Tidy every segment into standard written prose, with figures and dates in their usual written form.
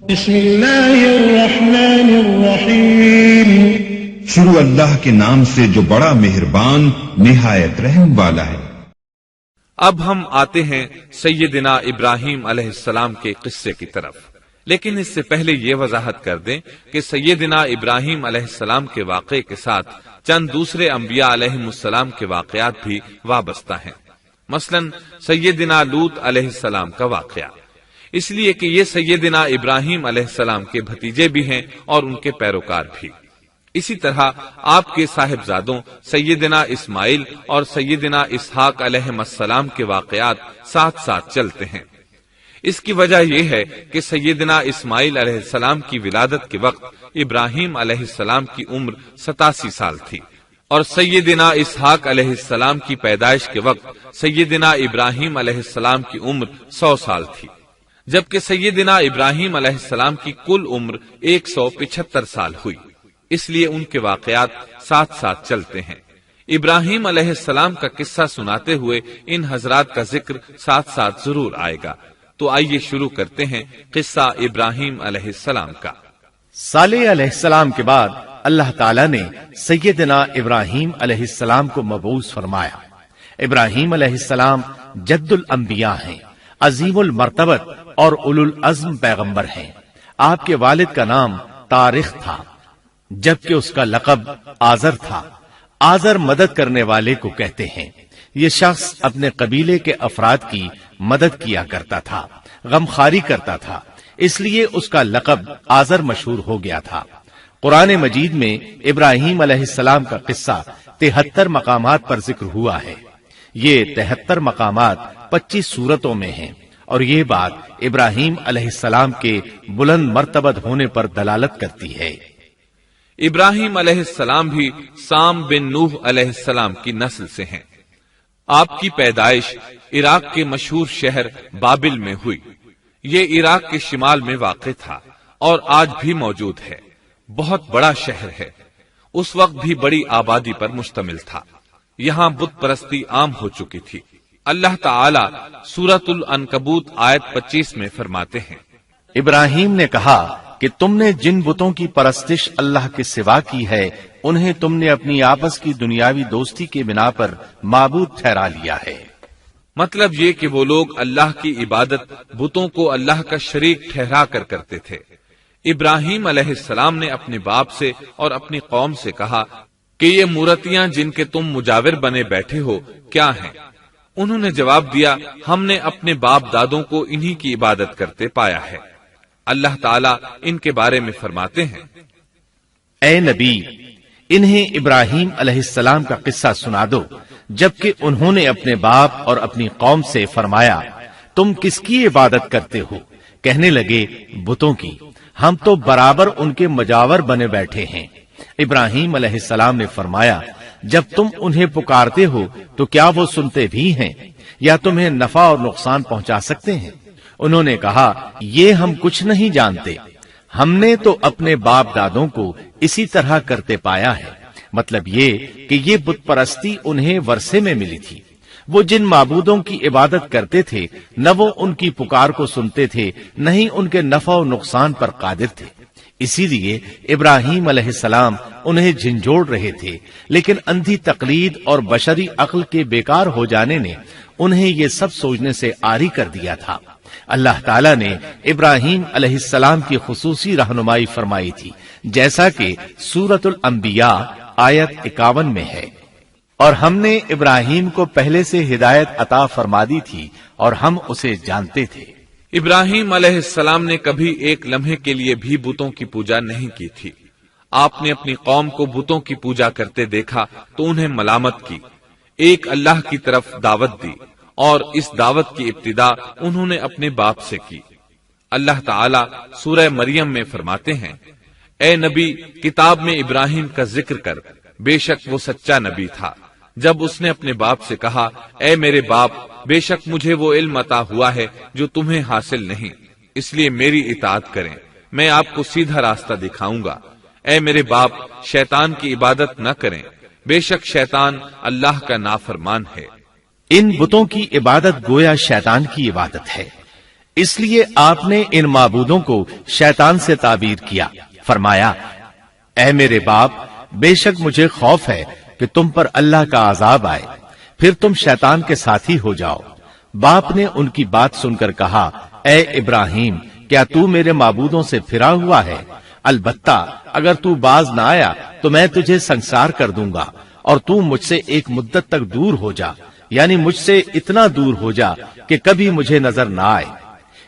بسم اللہ الرحمن الرحیم، شروع اللہ کے نام سے جو بڑا مہربان نہایت رحم والا ہے۔ اب ہم آتے ہیں سیدنا ابراہیم علیہ السلام کے قصے کی طرف، لیکن اس سے پہلے یہ وضاحت کر دیں کہ سیدنا ابراہیم علیہ السلام کے واقعے کے ساتھ چند دوسرے انبیاء علیہم السلام کے واقعات بھی وابستہ ہیں، مثلا سیدنا لوط علیہ السلام کا واقعہ، اس لیے کہ یہ سیدنا ابراہیم علیہ السلام کے بھتیجے بھی ہیں اور ان کے پیروکار بھی۔ اسی طرح آپ کے صاحبزادوں سیدنا اسماعیل اور سیدنا اسحاق علیہ السلام کے واقعات ساتھ ساتھ چلتے ہیں۔ اس کی وجہ یہ ہے کہ سیدنا اسماعیل علیہ السلام کی ولادت کے وقت ابراہیم علیہ السلام کی عمر 87 سال تھی، اور سیدنا اسحاق علیہ السلام کی پیدائش کے وقت سیدنا ابراہیم علیہ السلام کی عمر 100 سال تھی، جبکہ سیدنا ابراہیم علیہ السلام کی کل عمر 175 سال ہوئی، اس لیے ان کے واقعات ساتھ ساتھ چلتے ہیں۔ ابراہیم علیہ السلام کا قصہ سناتے ہوئے ان حضرات کا ذکر ساتھ ساتھ ضرور آئے گا، تو آئیے شروع کرتے ہیں قصہ ابراہیم علیہ السلام کا۔ صالح علیہ السلام کے بعد اللہ تعالیٰ نے سیدنا ابراہیم علیہ السلام کو مبعوث فرمایا۔ ابراہیم علیہ السلام جد الانبیاء ہیں، عظیم المرتبت اور اولو العزم پیغمبر ہیں۔ آپ کے والد کا نام طارق تھا، جبکہ اس کا لقب آزر تھا۔ آزر مدد کرنے والے کو کہتے ہیں۔ یہ شخص اپنے قبیلے کے افراد کی مدد کیا کرتا تھا، غمخواری کرتا تھا، اس لیے اس کا لقب آزر مشہور ہو گیا تھا۔ قرآن مجید میں ابراہیم علیہ السلام کا قصہ 73 مقامات پر ذکر ہوا ہے۔ یہ 73 مقامات 25 سورتوں میں ہیں، اور یہ بات ابراہیم علیہ السلام کے بلند مرتبت ہونے پر دلالت کرتی ہے۔ ابراہیم علیہ السلام بھی سام بن نوح علیہ السلام کی نسل سے ہیں۔ آپ کی پیدائش عراق کے مشہور شہر بابل میں ہوئی۔ یہ عراق کے شمال میں واقع تھا اور آج بھی موجود ہے۔ بہت بڑا شہر ہے، اس وقت بھی بڑی آبادی پر مشتمل تھا۔ یہاں بت پرستی عام ہو چکی تھی۔ اللہ تعالی سورۃ العنکبوت آیت 25 میں فرماتے ہیں، ابراہیم نے کہا کہ تم نے جن بتوں کی پرستش اللہ کے سوا کی ہے، انہیں تم نے اپنی آپس کی دنیاوی دوستی کے بنا پر معبود ٹھہرا لیا ہے۔ مطلب یہ کہ وہ لوگ اللہ کی عبادت بتوں کو اللہ کا شریک ٹھہرا کر کرتے تھے۔ ابراہیم علیہ السلام نے اپنے باپ سے اور اپنی قوم سے کہا کہ یہ مورتیاں جن کے تم مجاور بنے بیٹھے ہو کیا ہیں؟ انہوں نے جواب دیا، ہم نے اپنے باپ دادوں کو انہی کی عبادت کرتے پایا ہے۔ اللہ تعالیٰ ان کے بارے میں فرماتے ہیں، اے نبی، انہیں ابراہیم علیہ السلام کا قصہ سنا دو، جبکہ انہوں نے اپنے باپ اور اپنی قوم سے فرمایا، تم کس کی عبادت کرتے ہو؟ کہنے لگے، بتوں کی، ہم تو برابر ان کے مجاور بنے بیٹھے ہیں۔ ابراہیم علیہ السلام نے فرمایا، جب تم انہیں پکارتے ہو تو کیا وہ سنتے بھی ہیں یا تمہیں نفع اور نقصان پہنچا سکتے ہیں؟ انہوں نے کہا، یہ ہم کچھ نہیں جانتے، ہم نے تو اپنے باپ دادوں کو اسی طرح کرتے پایا ہے۔ مطلب یہ کہ یہ بت پرستی انہیں ورثے میں ملی تھی۔ وہ جن معبودوں کی عبادت کرتے تھے، نہ وہ ان کی پکار کو سنتے تھے، نہ ہی ان کے نفع و نقصان پر قادر تھے۔ اسی لیے ابراہیم علیہ السلام انہیں جھنجھوڑ رہے تھے، لیکن اندھی تقلید اور بشری عقل کے بیکار ہو جانے نے انہیں یہ سب سوچنے سے عاری کر دیا تھا۔ اللہ تعالیٰ نے ابراہیم علیہ السلام کی خصوصی رہنمائی فرمائی تھی، جیسا کہ سورۃ الانبیاء آیت 51 میں ہے، اور ہم نے ابراہیم کو پہلے سے ہدایت عطا فرما دی تھی اور ہم اسے جانتے تھے۔ ابراہیم علیہ السلام نے کبھی ایک لمحے کے لیے بھی بتوں کی پوجا نہیں کی تھی۔ آپ نے اپنی قوم کو بتوں کی پوجا کرتے دیکھا تو انہیں ملامت کی، ایک اللہ کی طرف دعوت دی، اور اس دعوت کی ابتدا انہوں نے اپنے باپ سے کی۔ اللہ تعالی سورہ مریم میں فرماتے ہیں، اے نبی، کتاب میں ابراہیم کا ذکر کر، بے شک وہ سچا نبی تھا۔ جب اس نے اپنے باپ سے کہا، اے میرے باپ، بے شک مجھے وہ علم عطا ہوا ہے جو تمہیں حاصل نہیں، اس لیے میری اطاعت کریں، میں آپ کو سیدھا راستہ دکھاؤں گا۔ اے میرے باپ، شیطان کی عبادت نہ کریں، بے شک شیطان اللہ کا نافرمان ہے۔ ان بتوں کی عبادت گویا شیطان کی عبادت ہے۔ اس لیے آپ نے ان معبودوں کو شیطان سے تعبیر کیا. فرمایا اے میرے باپ، بے شک مجھے خوف ہے کہ تم پر اللہ کا عذاب آئے، پھر تم شیطان کے ساتھی ہو جاؤ. باپ نے ان کی بات سن کر کہا اے ابراہیم، کیا تو میرے معبودوں سے پھرا ہوا ہے؟ البتہ اگر تو باز نہ آیا تو میں تجھے سنسار کر دوں گا، اور تو مجھ سے ایک مدت تک دور ہو جا، یعنی مجھ سے اتنا دور ہو جا کہ کبھی مجھے نظر نہ آئے.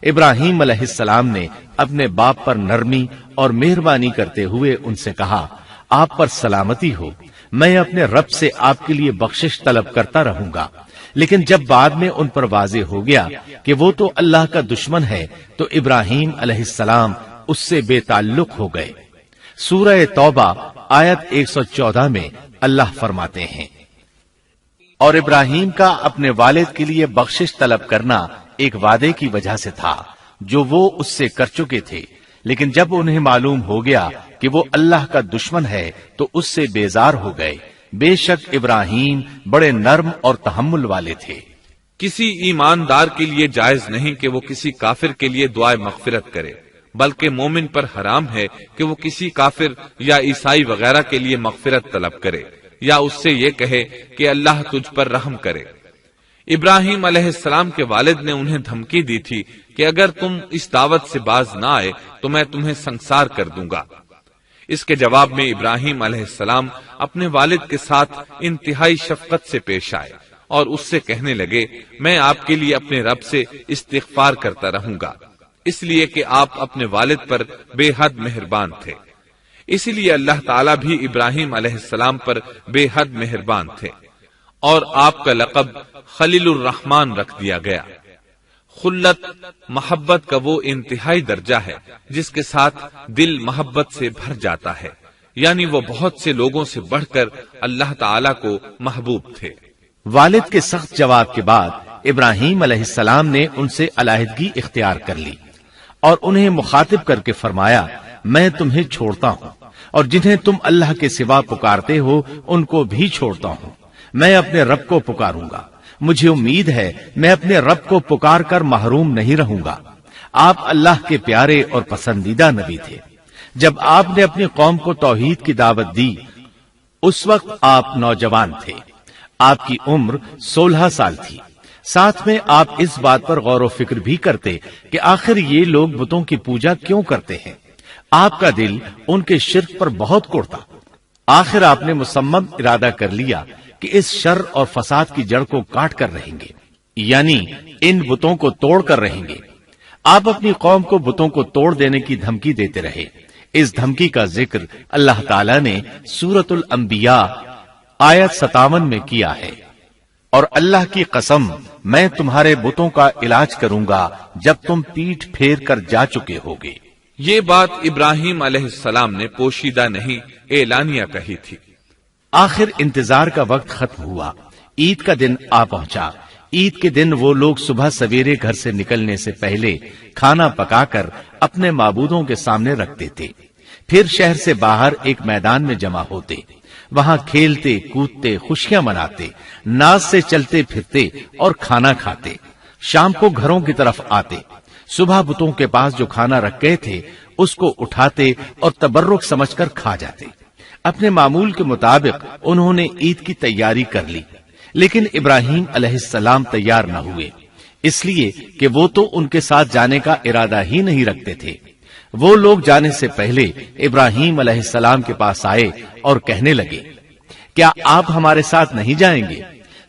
ابراہیم علیہ السلام نے اپنے باپ پر نرمی اور مہربانی کرتے ہوئے ان سے کہا آپ پر سلامتی ہو، میں اپنے رب سے آپ کے لیے بخشش طلب کرتا رہوں گا. لیکن جب بعد میں ان پر واضح ہو گیا کہ وہ تو اللہ کا دشمن ہے تو ابراہیم علیہ السلام اس سے بے تعلق ہو گئے. سورہ توبہ آیت 114 میں اللہ فرماتے ہیں اور ابراہیم کا اپنے والد کے لیے بخشش طلب کرنا ایک وعدے کی وجہ سے تھا جو وہ اس سے کر چکے تھے، لیکن جب انہیں معلوم ہو گیا کہ وہ اللہ کا دشمن ہے تو اس سے بیزار ہو گئے. بے شک ابراہیم بڑے نرم اور تحمل والے تھے. کسی ایماندار کے لیے جائز نہیں کہ وہ کسی کافر کے لیے دعائے مغفرت کرے، بلکہ مومن پر حرام ہے کہ وہ کسی کافر یا عیسائی وغیرہ کے لیے مغفرت طلب کرے یا اس سے یہ کہے کہ اللہ تجھ پر رحم کرے. ابراہیم علیہ السلام کے والد نے انہیں دھمکی دی تھی کہ اگر تم اس دعوت سے باز نہ آئے تو میں تمہیں سنسار کر دوں گا. اس کے جواب میں ابراہیم علیہ السلام اپنے والد کے ساتھ انتہائی شفقت سے پیش آئے اور اس سے کہنے لگے میں آپ کے لیے اپنے رب سے استغفار کرتا رہوں گا، اس لیے کہ آپ اپنے والد پر بے حد مہربان تھے. اسی لیے اللہ تعالیٰ بھی ابراہیم علیہ السلام پر بے حد مہربان تھے اور آپ کا لقب خلیل الرحمن رکھ دیا گیا. خلت محبت کا وہ انتہائی درجہ ہے جس کے ساتھ دل محبت سے بھر جاتا ہے، یعنی وہ بہت سے لوگوں سے بڑھ کر اللہ تعالیٰ کو محبوب تھے. والد کے سخت جواب کے بعد ابراہیم علیہ السلام نے ان سے علیحدگی اختیار کر لی اور انہیں مخاطب کر کے فرمایا میں تمہیں چھوڑتا ہوں اور جنہیں تم اللہ کے سوا پکارتے ہو ان کو بھی چھوڑتا ہوں. میں اپنے رب کو پکاروں گا، مجھے امید ہے میں اپنے رب کو پکار کر محروم نہیں رہوں گا. آپ اللہ کے پیارے اور پسندیدہ نبی تھے. جب آپ نے اپنی قوم کو توحید کی دعوت دی اس وقت آپ نوجوان تھے. آپ کی عمر 16 سال تھی. ساتھ میں آپ اس بات پر غور و فکر بھی کرتے کہ آخر یہ لوگ بتوں کی پوجا کیوں کرتے ہیں. آپ کا دل ان کے شرک پر بہت کوڑتا. آخر آپ نے مصمم ارادہ کر لیا کہ اس شر اور فساد کی جڑ کو کاٹ کر رہیں گے، یعنی ان بتوں کو توڑ کر رہیں گے. آپ اپنی قوم کو بتوں کو توڑ دینے کی دھمکی دیتے رہے. اس دھمکی کا ذکر اللہ تعالیٰ نے سورۃ الانبیاء آیت 57 میں کیا ہے اور اللہ کی قسم میں تمہارے بتوں کا علاج کروں گا جب تم پیٹھ پھیر کر جا چکے ہوگے. یہ بات ابراہیم علیہ السلام نے پوشیدہ نہیں اعلانیہ کہی تھی. آخر انتظار کا وقت ختم ہوا. عید کا دن آ پہنچا. عید کے دن وہ لوگ صبح سویرے گھر سے نکلنے سے پہلے کھانا پکا کر اپنے معبودوں کے سامنے رکھتے تھے. پھر شہر سے باہر ایک میدان میں جمع ہوتے، وہاں کھیلتے کودتے خوشیاں مناتے، ناز سے چلتے پھرتے اور کھانا کھاتے. شام کو گھروں کی طرف آتے. صبح بتوں کے پاس جو کھانا رکھ گئے تھے اس کو اٹھاتے اور تبرک سمجھ کر کھا جاتے. اپنے معمول کے مطابق انہوں نے عید کی تیاری کر لی، لیکن ابراہیم علیہ السلام تیار نہ ہوئے، اس لیے کہ وہ تو ان کے ساتھ جانے کا ارادہ ہی نہیں رکھتے تھے. وہ لوگ جانے سے پہلے ابراہیم علیہ السلام کے پاس آئے اور کہنے لگے کیا آپ ہمارے ساتھ نہیں جائیں گے؟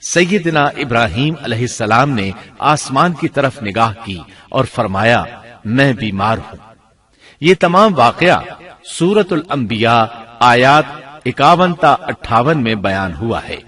سیدنا ابراہیم علیہ السلام نے آسمان کی طرف نگاہ کی اور فرمایا میں بیمار ہوں. یہ تمام واقعہ سورۃ الانبیاء آیات 51 تا 58 میں بیان ہوا ہے.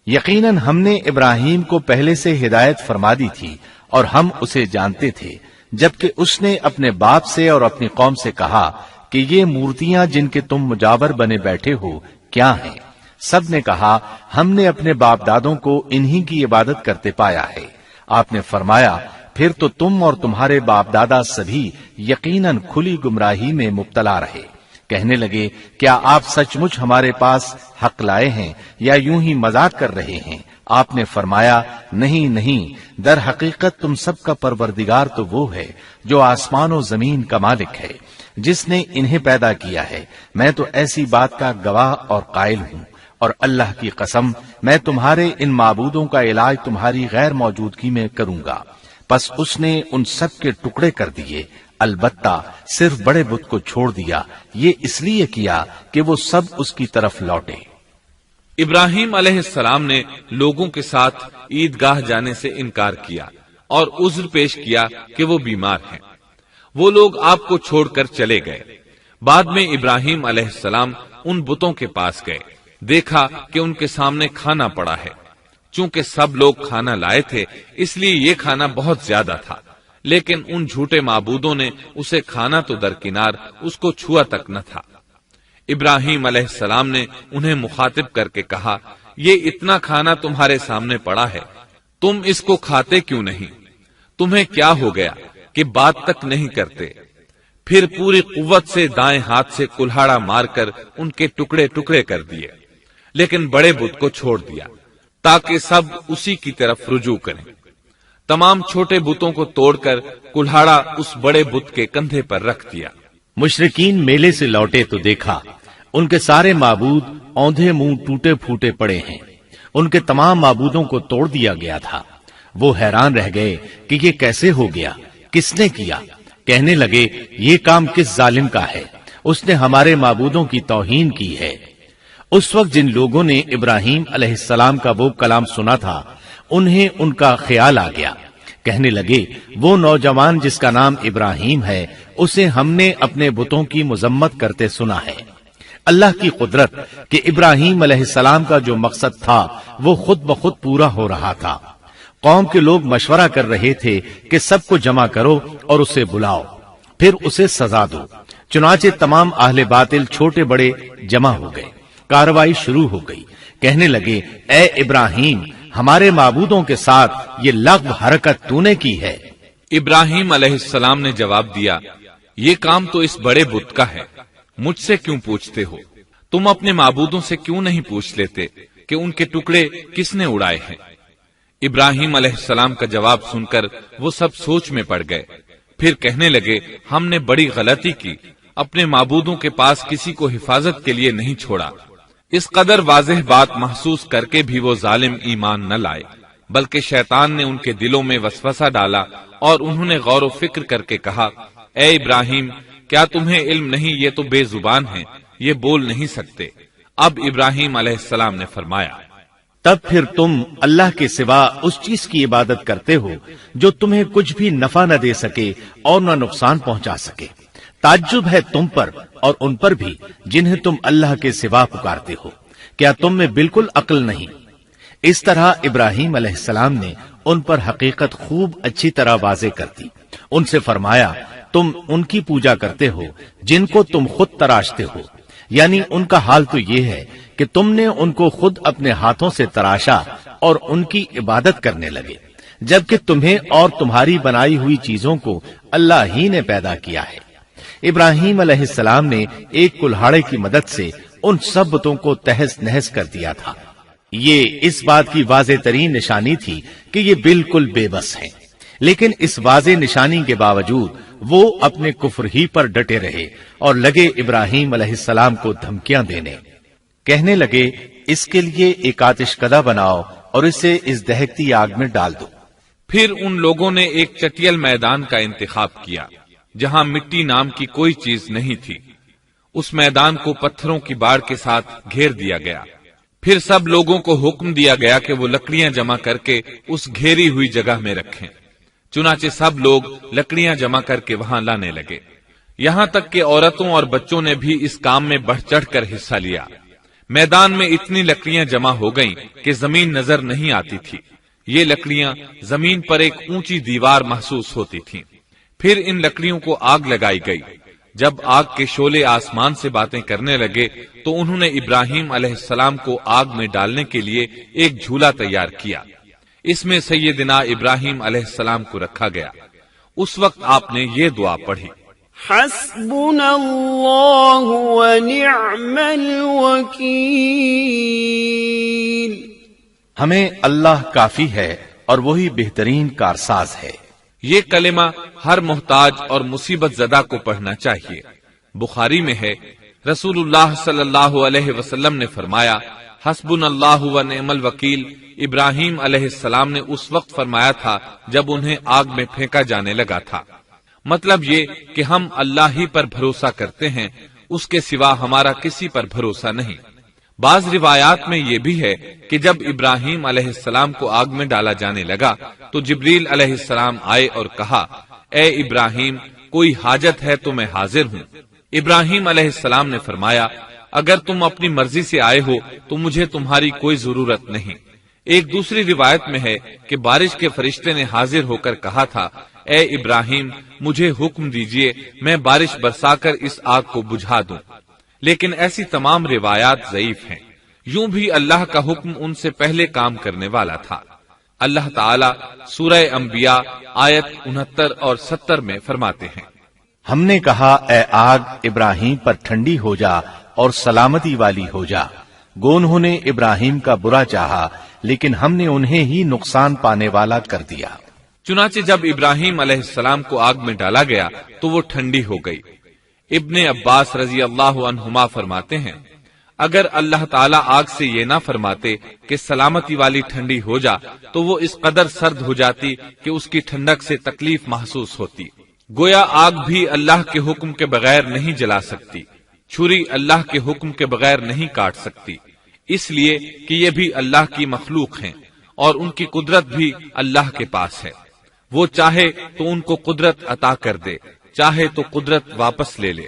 یقیناً ہم نے ابراہیم کو پہلے سے ہدایت فرما دی تھی اور ہم اسے جانتے تھے، جبکہ اس نے اپنے باپ سے اور اپنی قوم سے کہا کہ یہ مورتیاں جن کے تم مجاور بنے بیٹھے ہو کیا ہیں؟ سب نے کہا ہم نے اپنے باپ دادوں کو انہی کی عبادت کرتے پایا ہے. آپ نے فرمایا پھر تو تم اور تمہارے باپ دادا سبھی یقیناً کھلی گمراہی میں مبتلا رہے. کہنے لگے کیا آپ سچ مچ ہمارے پاس حق لائے ہیں یا یوں ہی مذاق کر رہے ہیں؟ آپ نے فرمایا نہیں نہیں، در حقیقت تم سب کا پروردگار تو وہ ہے جو آسمان و زمین کا مالک ہے، جس نے انہیں پیدا کیا ہے، میں تو ایسی بات کا گواہ اور قائل ہوں، اور اللہ کی قسم میں تمہارے ان معبودوں کا علاج تمہاری غیر موجودگی میں کروں گا۔ پس اس نے ان سب کے ٹکڑے کر دیے، البتہ صرف بڑے بت کو چھوڑ دیا، یہ اس لیے کیا کہ وہ سب اس کی طرف لوٹے۔ ابراہیم علیہ السلام نے لوگوں کے ساتھ عیدگاہ جانے سے انکار کیا اور عذر پیش کیا کہ وہ بیمار ہیں۔ وہ لوگ آپ کو چھوڑ کر چلے گئے۔ بعد میں ابراہیم علیہ السلام ان بتوں کے پاس گئے، دیکھا کہ ان کے سامنے کھانا پڑا ہے۔ چونکہ سب لوگ کھانا لائے تھے اس لیے یہ کھانا بہت زیادہ تھا، لیکن ان جھوٹے معبودوں نے اسے کھانا تو درکنار اس کو چھوا تک نہ تھا۔ ابراہیم علیہ السلام نے انہیں مخاطب کر کے کہا، یہ اتنا کھانا تمہارے سامنے پڑا ہے، تم اس کو کھاتے کیوں نہیں؟ تمہیں کیا ہو گیا کہ بات تک نہیں کرتے؟ پھر پوری قوت سے دائیں ہاتھ سے کلہاڑا مار کر ان کے ٹکڑے ٹکڑے کر دیے، لیکن بڑے بت کو چھوڑ دیا تاکہ سب اسی کی طرف رجوع کریں۔ تمام چھوٹے بتوں کو توڑ کر کلہاڑا اس بڑے بت کے کندھے پر رکھ دیا۔ مشرکین میلے سے لوٹے تو دیکھا ان کے سارے معبود اوندھے منہ ٹوٹے پھوٹے پڑے ہیں، ان کے تمام معبودوں کو توڑ دیا گیا تھا۔ وہ حیران رہ گئے کہ یہ کیسے ہو گیا، کس نے کیا؟ کہنے لگے یہ کام کس ظالم کا ہے، اس نے ہمارے معبودوں کی توہین کی ہے۔ اس وقت جن لوگوں نے ابراہیم علیہ السلام کا وہ کلام سنا تھا انہیں ان کا خیال آ گیا، کہنے لگے وہ نوجوان جس کا نام ابراہیم ہے اسے ہم نے اپنے بتوں کی مذمت کرتے سنا ہے۔ اللہ کی قدرت کہ ابراہیم علیہ السلام کا جو مقصد تھا وہ خود بخود پورا ہو رہا تھا۔ قوم کے لوگ مشورہ کر رہے تھے کہ سب کو جمع کرو اور اسے بلاؤ، پھر اسے سزا دو۔ چنانچہ تمام اہل باطل چھوٹے بڑے جمع ہو گئے، کارروائی شروع ہو گئی۔ کہنے لگے اے ابراہیم، ہمارے معبودوں کے ساتھ یہ لغو حرکت تو نے کی ہے۔ ابراہیم علیہ السلام نے جواب دیا، یہ کام تو اس بڑے بت کا ہے، مجھ سے کیوں پوچھتے ہو؟ تم اپنے معبودوں سے کیوں نہیں پوچھ لیتے کہ ان کے ٹکڑے کس نے اڑائے ہیں؟ ابراہیم علیہ السلام کا جواب سن کر وہ سب سوچ میں پڑ گئے، پھر کہنے لگے ہم نے بڑی غلطی کی، اپنے معبودوں کے پاس کسی کو حفاظت کے لیے نہیں چھوڑا۔ اس قدر واضح بات محسوس کر کے بھی وہ ظالم ایمان نہ لائے، بلکہ شیطان نے ان کے دلوں میں وسوسہ ڈالا اور انہوں نے غور و فکر کر کے کہا، اے ابراہیم، کیا تمہیں علم نہیں؟ یہ تو بے زبان ہیں، یہ بول نہیں سکتے۔ اب ابراہیم علیہ السلام نے فرمایا، تب پھر تم اللہ کے سوا اس چیز کی عبادت کرتے ہو جو تمہیں کچھ بھی نفع نہ دے سکے اور نہ نقصان پہنچا سکے۔ تعجب ہے تم پر اور ان پر بھی جنہیں تم اللہ کے سوا پکارتے ہو، کیا تم میں بالکل عقل نہیں؟ اس طرح ابراہیم علیہ السلام نے ان پر حقیقت خوب اچھی طرح واضح کر دی۔ ان سے فرمایا تم ان کی پوجا کرتے ہو جن کو تم خود تراشتے ہو، یعنی ان کا حال تو یہ ہے کہ تم نے ان کو خود اپنے ہاتھوں سے تراشا اور ان کی عبادت کرنے لگے، جبکہ تمہیں اور تمہاری بنائی ہوئی چیزوں کو اللہ ہی نے پیدا کیا ہے۔ ابراہیم علیہ السلام نے ایک کلہاڑے کی مدد سے ان سب بتوں کو تہس نہس کر دیا تھا۔ یہ اس بات کی واضح ترین نشانی تھی کہ یہ بالکل بے بس ہیں، لیکن اس واضح نشانی کے باوجود وہ اپنے کفر ہی پر ڈٹے رہے اور لگے ابراہیم علیہ السلام کو دھمکیاں دینے۔ کہنے لگے اس کے لیے ایک آتش کدہ بناؤ اور اسے اس دہکتی آگ میں ڈال دو۔ پھر ان لوگوں نے ایک چٹیل میدان کا انتخاب کیا جہاں مٹی نام کی کوئی چیز نہیں تھی۔ اس میدان کو پتھروں کی باڑ کے ساتھ گھیر دیا گیا۔ پھر سب لوگوں کو حکم دیا گیا کہ وہ لکڑیاں جمع کر کے اس گھیری ہوئی جگہ میں رکھیں۔ چنانچہ سب لوگ لکڑیاں جمع کر کے وہاں لانے لگے، یہاں تک کہ عورتوں اور بچوں نے بھی اس کام میں بڑھ چڑھ کر حصہ لیا۔ میدان میں اتنی لکڑیاں جمع ہو گئیں کہ زمین نظر نہیں آتی تھی۔ یہ لکڑیاں زمین پر ایک اونچی دیوار محسوس ہوتی تھیں۔ پھر ان لکڑیوں کو آگ لگائی گئی۔ جب آگ کے شعلے آسمان سے باتیں کرنے لگے تو انہوں نے ابراہیم علیہ السلام کو آگ میں ڈالنے کے لیے ایک جھولا تیار کیا۔ اس میں سیدنا ابراہیم علیہ السلام کو رکھا گیا۔ اس وقت آپ نے یہ دعا پڑھی، حسبنا اللہ ونعم الوکیل. ہمیں اللہ کافی ہے اور وہی بہترین کارساز ہے. یہ کلمہ ہر محتاج اور مصیبت زدہ کو پڑھنا چاہیے. بخاری میں ہے رسول اللہ صلی اللہ علیہ وسلم نے فرمایا حسبنا اللہ و نعم الوکیل ابراہیم علیہ السلام نے اس وقت فرمایا تھا جب انہیں آگ میں پھینکا جانے لگا تھا. مطلب یہ کہ ہم اللہ ہی پر بھروسہ کرتے ہیں، اس کے سوا ہمارا کسی پر بھروسہ نہیں. بعض روایات میں یہ بھی ہے کہ جب ابراہیم علیہ السلام کو آگ میں ڈالا جانے لگا تو جبریل علیہ السلام آئے اور کہا اے ابراہیم کوئی حاجت ہے تو میں حاضر ہوں. ابراہیم علیہ السلام نے فرمایا اگر تم اپنی مرضی سے آئے ہو تو مجھے تمہاری کوئی ضرورت نہیں. ایک دوسری روایت میں ہے کہ بارش کے فرشتے نے حاضر ہو کر کہا تھا اے ابراہیم مجھے حکم دیجئے میں بارش برسا کر اس آگ کو بجھا دوں. لیکن ایسی تمام روایات ضعیف ہیں. یوں بھی اللہ کا حکم ان سے پہلے کام کرنے والا تھا. اللہ تعالی سورہ انبیاء آیت 69 اور 70 میں فرماتے ہیں ہم نے کہا اے آگ ابراہیم پر ٹھنڈی ہو جا اور سلامتی والی ہو جا. گو انہوں نے ابراہیم کا برا چاہا لیکن ہم نے انہیں ہی نقصان پانے والا کر دیا. چنانچہ جب ابراہیم علیہ السلام کو آگ میں ڈالا گیا تو وہ ٹھنڈی ہو گئی. ابن عباس رضی اللہ عنہما فرماتے ہیں اگر اللہ تعالیٰ آگ سے یہ نہ فرماتے کہ سلامتی والی ٹھنڈی ہو جا تو وہ اس قدر سرد ہو جاتی کہ اس کی ٹھنڈک سے تکلیف محسوس ہوتی. گویا آگ بھی اللہ کے حکم کے بغیر نہیں جلا سکتی، چھری اللہ کے حکم کے بغیر نہیں کاٹ سکتی، اس لیے کہ یہ بھی اللہ کی مخلوق ہیں اور ان کی قدرت بھی اللہ کے پاس ہے. وہ چاہے تو ان کو قدرت عطا کر دے، چاہے تو قدرت واپس لے لے.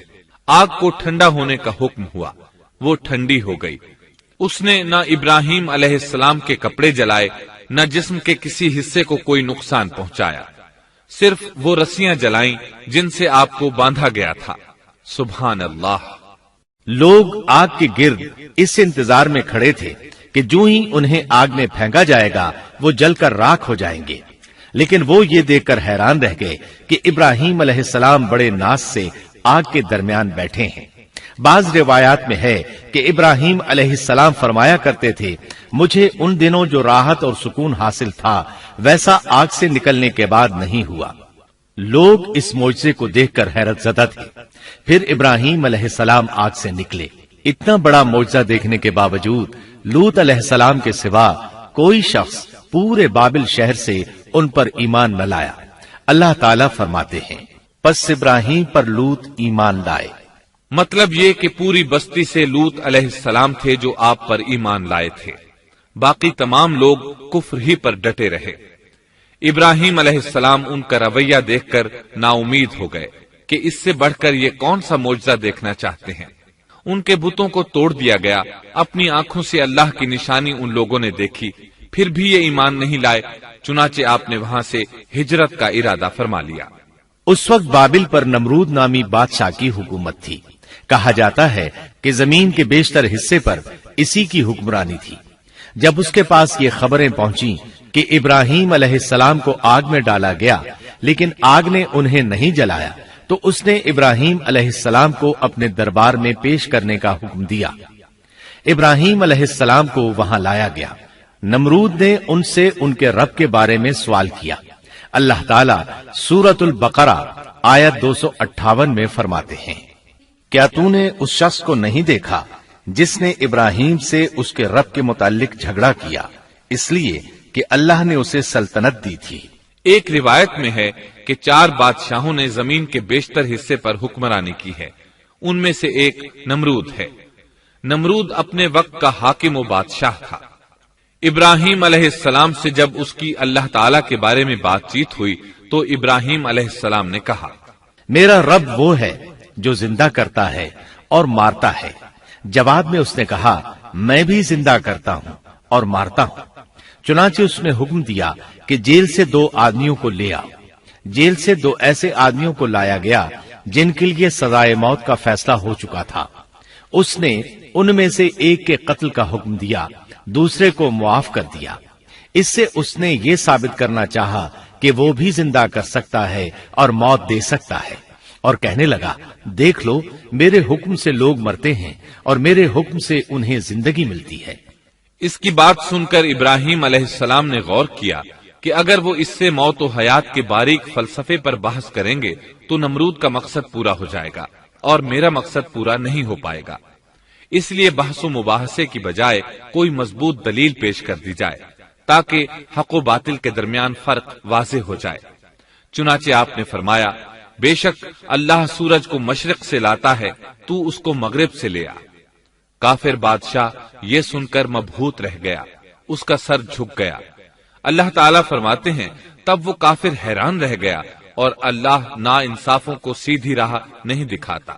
آگ کو ٹھنڈا ہونے کا حکم ہوا، وہ ٹھنڈی ہو گئی. اس نے نہ ابراہیم علیہ السلام کے کپڑے جلائے نہ جسم کے کسی حصے کو کوئی نقصان پہنچایا، صرف وہ رسیاں جلائیں جن سے آپ کو باندھا گیا تھا. سبحان اللہ. لوگ آگ کے گرد اس انتظار میں کھڑے تھے کہ جو ہی انہیں آگ میں پھینکا جائے گا وہ جل کر راکھ ہو جائیں گے. لیکن وہ یہ دیکھ کر حیران رہ گئے کہ ابراہیم علیہ السلام بڑے ناز سے آگ کے درمیان بیٹھے ہیں. بعض روایات میں ہے کہ ابراہیم علیہ السلام فرمایا کرتے تھے مجھے ان دنوں جو راحت اور سکون حاصل تھا ویسا آگ سے نکلنے کے بعد نہیں ہوا. لوگ اس معجزے کو دیکھ کر حیرت زدہ تھے. پھر ابراہیم علیہ السلام آگ سے نکلے. اتنا بڑا معجزہ دیکھنے کے باوجود لوط علیہ السلام کے سوا کوئی شخص پورے بابل شہر سے ان پر ایمان نہ لایا. اللہ تعالیٰ فرماتے ہیں پس ابراہیم پر لوط ایمان لائے. مطلب یہ کہ پوری بستی سے لوط علیہ السلام تھے جو آپ پر ایمان لائے تھے، باقی تمام لوگ کفر ہی پر ڈٹے رہے. ابراہیم علیہ السلام ان کا رویہ دیکھ کر نا امید ہو گئے کہ اس سے بڑھ کر یہ کون سا معجزہ دیکھنا چاہتے ہیں. ان کے بتوں کو توڑ دیا گیا. اپنی آنکھوں سے اللہ کی نشانی ان لوگوں نے دیکھی، پھر بھی یہ ایمان نہیں لائے. چنانچہ آپ نے وہاں سے ہجرت کا ارادہ فرما لیا. اس وقت بابل پر نمرود نامی بادشاہ کی حکومت تھی. کہا جاتا ہے کہ زمین کے بیشتر حصے پر اسی کی حکمرانی تھی. جب اس کے پاس یہ خبریں پہنچیں کہ ابراہیم علیہ السلام کو آگ میں ڈالا گیا لیکن آگ نے انہیں نہیں جلایا تو اس نے ابراہیم علیہ السلام کو اپنے دربار میں پیش کرنے کا حکم دیا. ابراہیم علیہ السلام کو وہاں لایا گیا. نمرود نے ان سے ان کے رب کے بارے میں سوال کیا. اللہ تعالیٰ سورۃ البقرہ آیت 258 میں فرماتے ہیں کیا تو نے اس شخص کو نہیں دیکھا جس نے ابراہیم سے اس کے رب کے متعلق جھگڑا کیا اس لیے کہ اللہ نے اسے سلطنت دی تھی. ایک روایت میں ہے کہ 4 بادشاہوں نے زمین کے بیشتر حصے پر حکمرانی کی ہے. ان میں سے ایک نمرود ہے. نمرود اپنے وقت کا حاکم و بادشاہ تھا. ابراہیم علیہ السلام سے جب اس کی اللہ تعالیٰ کے بارے میں بات چیت ہوئی تو ابراہیم علیہ السلام نے کہا میرا رب وہ ہے جو زندہ کرتا ہے اور مارتا ہے. جواب میں اس نے کہا میں بھی زندہ کرتا ہوں اور مارتا ہوں. چنانچہ اس نے حکم دیا کہ جیل سے 2 آدمیوں کو لے آؤ. جیل سے 2 ایسے آدمیوں کو لایا گیا جن کے لیے سزائے موت کا فیصلہ ہو چکا تھا. اس نے ان میں سے ایک کے قتل کا حکم دیا، دوسرے کو معاف کر دیا. اس سے اس نے یہ ثابت کرنا چاہا کہ وہ بھی زندہ کر سکتا ہے اور موت دے سکتا ہے اور کہنے لگا دیکھ لو میرے حکم سے لوگ مرتے ہیں اور میرے حکم سے انہیں زندگی ملتی ہے۔ اس کی بات سن کر ابراہیم علیہ السلام نے غور کیا کہ اگر وہ اس سے موت و حیات کے باریک فلسفے پر بحث کریں گے تو نمرود کا مقصد پورا ہو جائے گا اور میرا مقصد پورا نہیں ہو پائے گا، اس لیے بحث و مباحثے کی بجائے کوئی مضبوط دلیل پیش کر دی جائے تاکہ حق و باطل کے درمیان فرق واضح ہو جائے۔ چنانچہ آپ نے فرمایا بے شک اللہ سورج کو مشرق سے لاتا ہے تو اس کو مغرب سے لے آ۔ کافر بادشاہ یہ سن کر مبہوت رہ گیا، اس کا سر جھک گیا۔ اللہ تعالیٰ فرماتے ہیں تب وہ کافر حیران رہ گیا اور اللہ نا انصافوں کو سیدھی راہ نہیں دکھاتا۔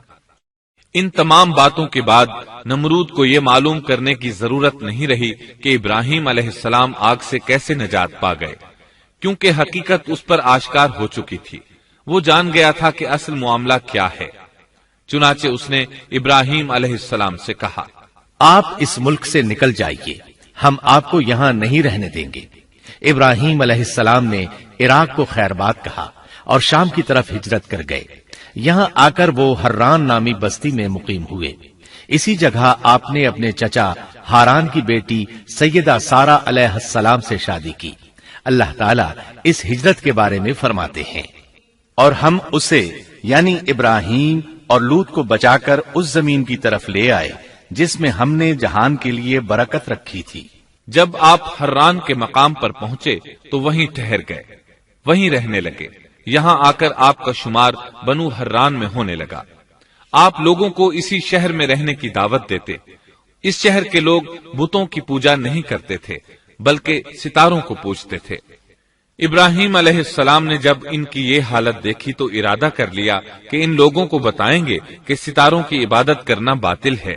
ان تمام باتوں کے بعد نمرود کو یہ معلوم کرنے کی ضرورت نہیں رہی کہ ابراہیم علیہ السلام آگ سے کیسے نجات پا گئے، کیونکہ حقیقت اس پر آشکار ہو چکی تھی۔ وہ جان گیا تھا کہ اصل معاملہ کیا ہے۔ چنانچہ اس نے ابراہیم علیہ السلام سے کہا آپ اس ملک سے نکل جائیے، ہم آپ کو یہاں نہیں رہنے دیں گے۔ ابراہیم علیہ السلام نے عراق کو خیر بات کہا اور شام کی طرف ہجرت کر گئے۔ یہاں آ کر وہ حران نامی بستی میں مقیم ہوئے۔ اسی جگہ آپ نے اپنے چچا ہاران کی بیٹی سیدہ سارہ علیہ السلام سے شادی کی۔ اللہ تعالیٰ اس ہجرت کے بارے میں فرماتے ہیں اور ہم اسے یعنی ابراہیم اور لوط کو بچا کر اس زمین کی طرف لے آئے جس میں ہم نے جہان کے لیے برکت رکھی تھی۔ جب آپ حران کے مقام پر پہنچے تو وہیں ٹھہر گئے، وہیں رہنے لگے۔ یہاں آ کر آپ کا شمار بنو حران میں ہونے لگا۔ آپ لوگوں کو اسی شہر میں رہنے کی دعوت دیتے۔ اس شہر کے لوگ بتوں کی پوجا نہیں کرتے تھے بلکہ ستاروں کو پوجتے تھے۔ ابراہیم علیہ السلام نے جب ان کی یہ حالت دیکھی تو ارادہ کر لیا کہ ان لوگوں کو بتائیں گے کہ ستاروں کی عبادت کرنا باطل ہے۔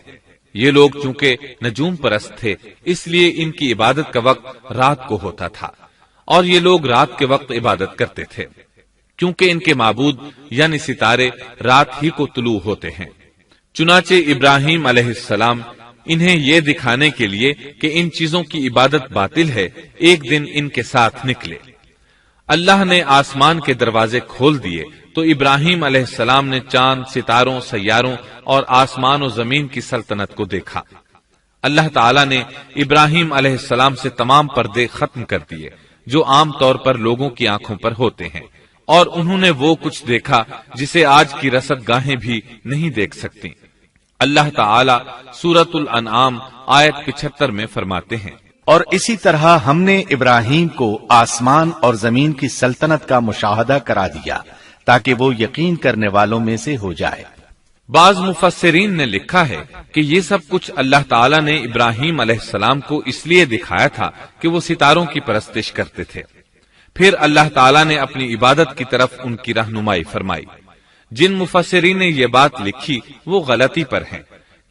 یہ لوگ چونکہ نجوم پرست تھے اس لیے ان کی عبادت کا وقت رات کو ہوتا تھا اور یہ لوگ رات کے وقت عبادت کرتے تھے، کیونکہ ان کے معبود یعنی ستارے رات ہی کو طلوع ہوتے ہیں۔ چنانچہ ابراہیم علیہ السلام انہیں یہ دکھانے کے لیے کہ ان چیزوں کی عبادت باطل ہے ایک دن ان کے ساتھ نکلے۔ اللہ نے آسمان کے دروازے کھول دیے تو ابراہیم علیہ السلام نے چاند، ستاروں، سیاروں اور آسمان و زمین کی سلطنت کو دیکھا۔ اللہ تعالیٰ نے ابراہیم علیہ السلام سے تمام پردے ختم کر دیے جو عام طور پر لوگوں کی آنکھوں پر ہوتے ہیں، اور انہوں نے وہ کچھ دیکھا جسے آج کی رصد گاہیں بھی نہیں دیکھ سکتی۔ اللہ تعالیٰ سورۃ الانعام آیت 75 میں فرماتے ہیں اور اسی طرح ہم نے ابراہیم کو آسمان اور زمین کی سلطنت کا مشاہدہ کرا دیا تاکہ وہ یقین کرنے والوں میں سے ہو جائے۔ بعض مفسرین نے لکھا ہے کہ یہ سب کچھ اللہ تعالیٰ نے ابراہیم علیہ السلام کو اس لیے دکھایا تھا کہ وہ ستاروں کی پرستش کرتے تھے۔ پھر اللہ تعالیٰ نے اپنی عبادت کی طرف ان کی رہنمائی فرمائی۔ جن مفسرین نے یہ بات لکھی وہ غلطی پر ہیں،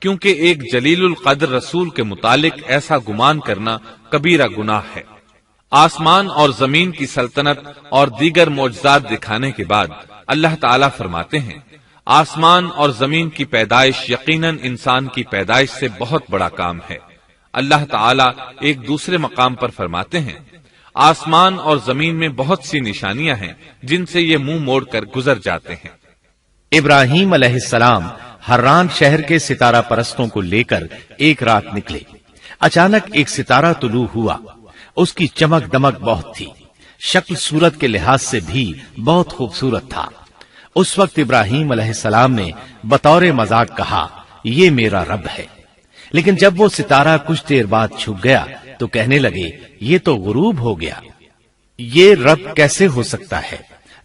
کیونکہ ایک جلیل القدر رسول کے متعلق ایسا گمان کرنا کبیرہ گناہ ہے۔ آسمان اور زمین کی سلطنت اور دیگر معجزات دکھانے کے بعد اللہ تعالیٰ فرماتے ہیں آسمان اور زمین کی پیدائش یقیناً انسان کی پیدائش سے بہت بڑا کام ہے۔ اللہ تعالیٰ ایک دوسرے مقام پر فرماتے ہیں آسمان اور زمین میں بہت سی نشانیاں ہیں جن سے یہ منہ موڑ کر گزر جاتے ہیں۔ ابراہیم علیہ السلام حران شہر کے ستارہ پرستوں کو لے کر ایک رات نکلے۔ اچانک ایک ستارہ طلوع ہوا، اس کی چمک دمک بہت تھی، شکل صورت کے لحاظ سے بھی بہت خوبصورت تھا۔ اس وقت ابراہیم علیہ السلام نے بطور مذاق کہا یہ میرا رب ہے، لیکن جب وہ ستارہ کچھ دیر بعد چھپ گیا تو کہنے لگے یہ تو غروب ہو گیا، یہ رب کیسے ہو سکتا ہے؟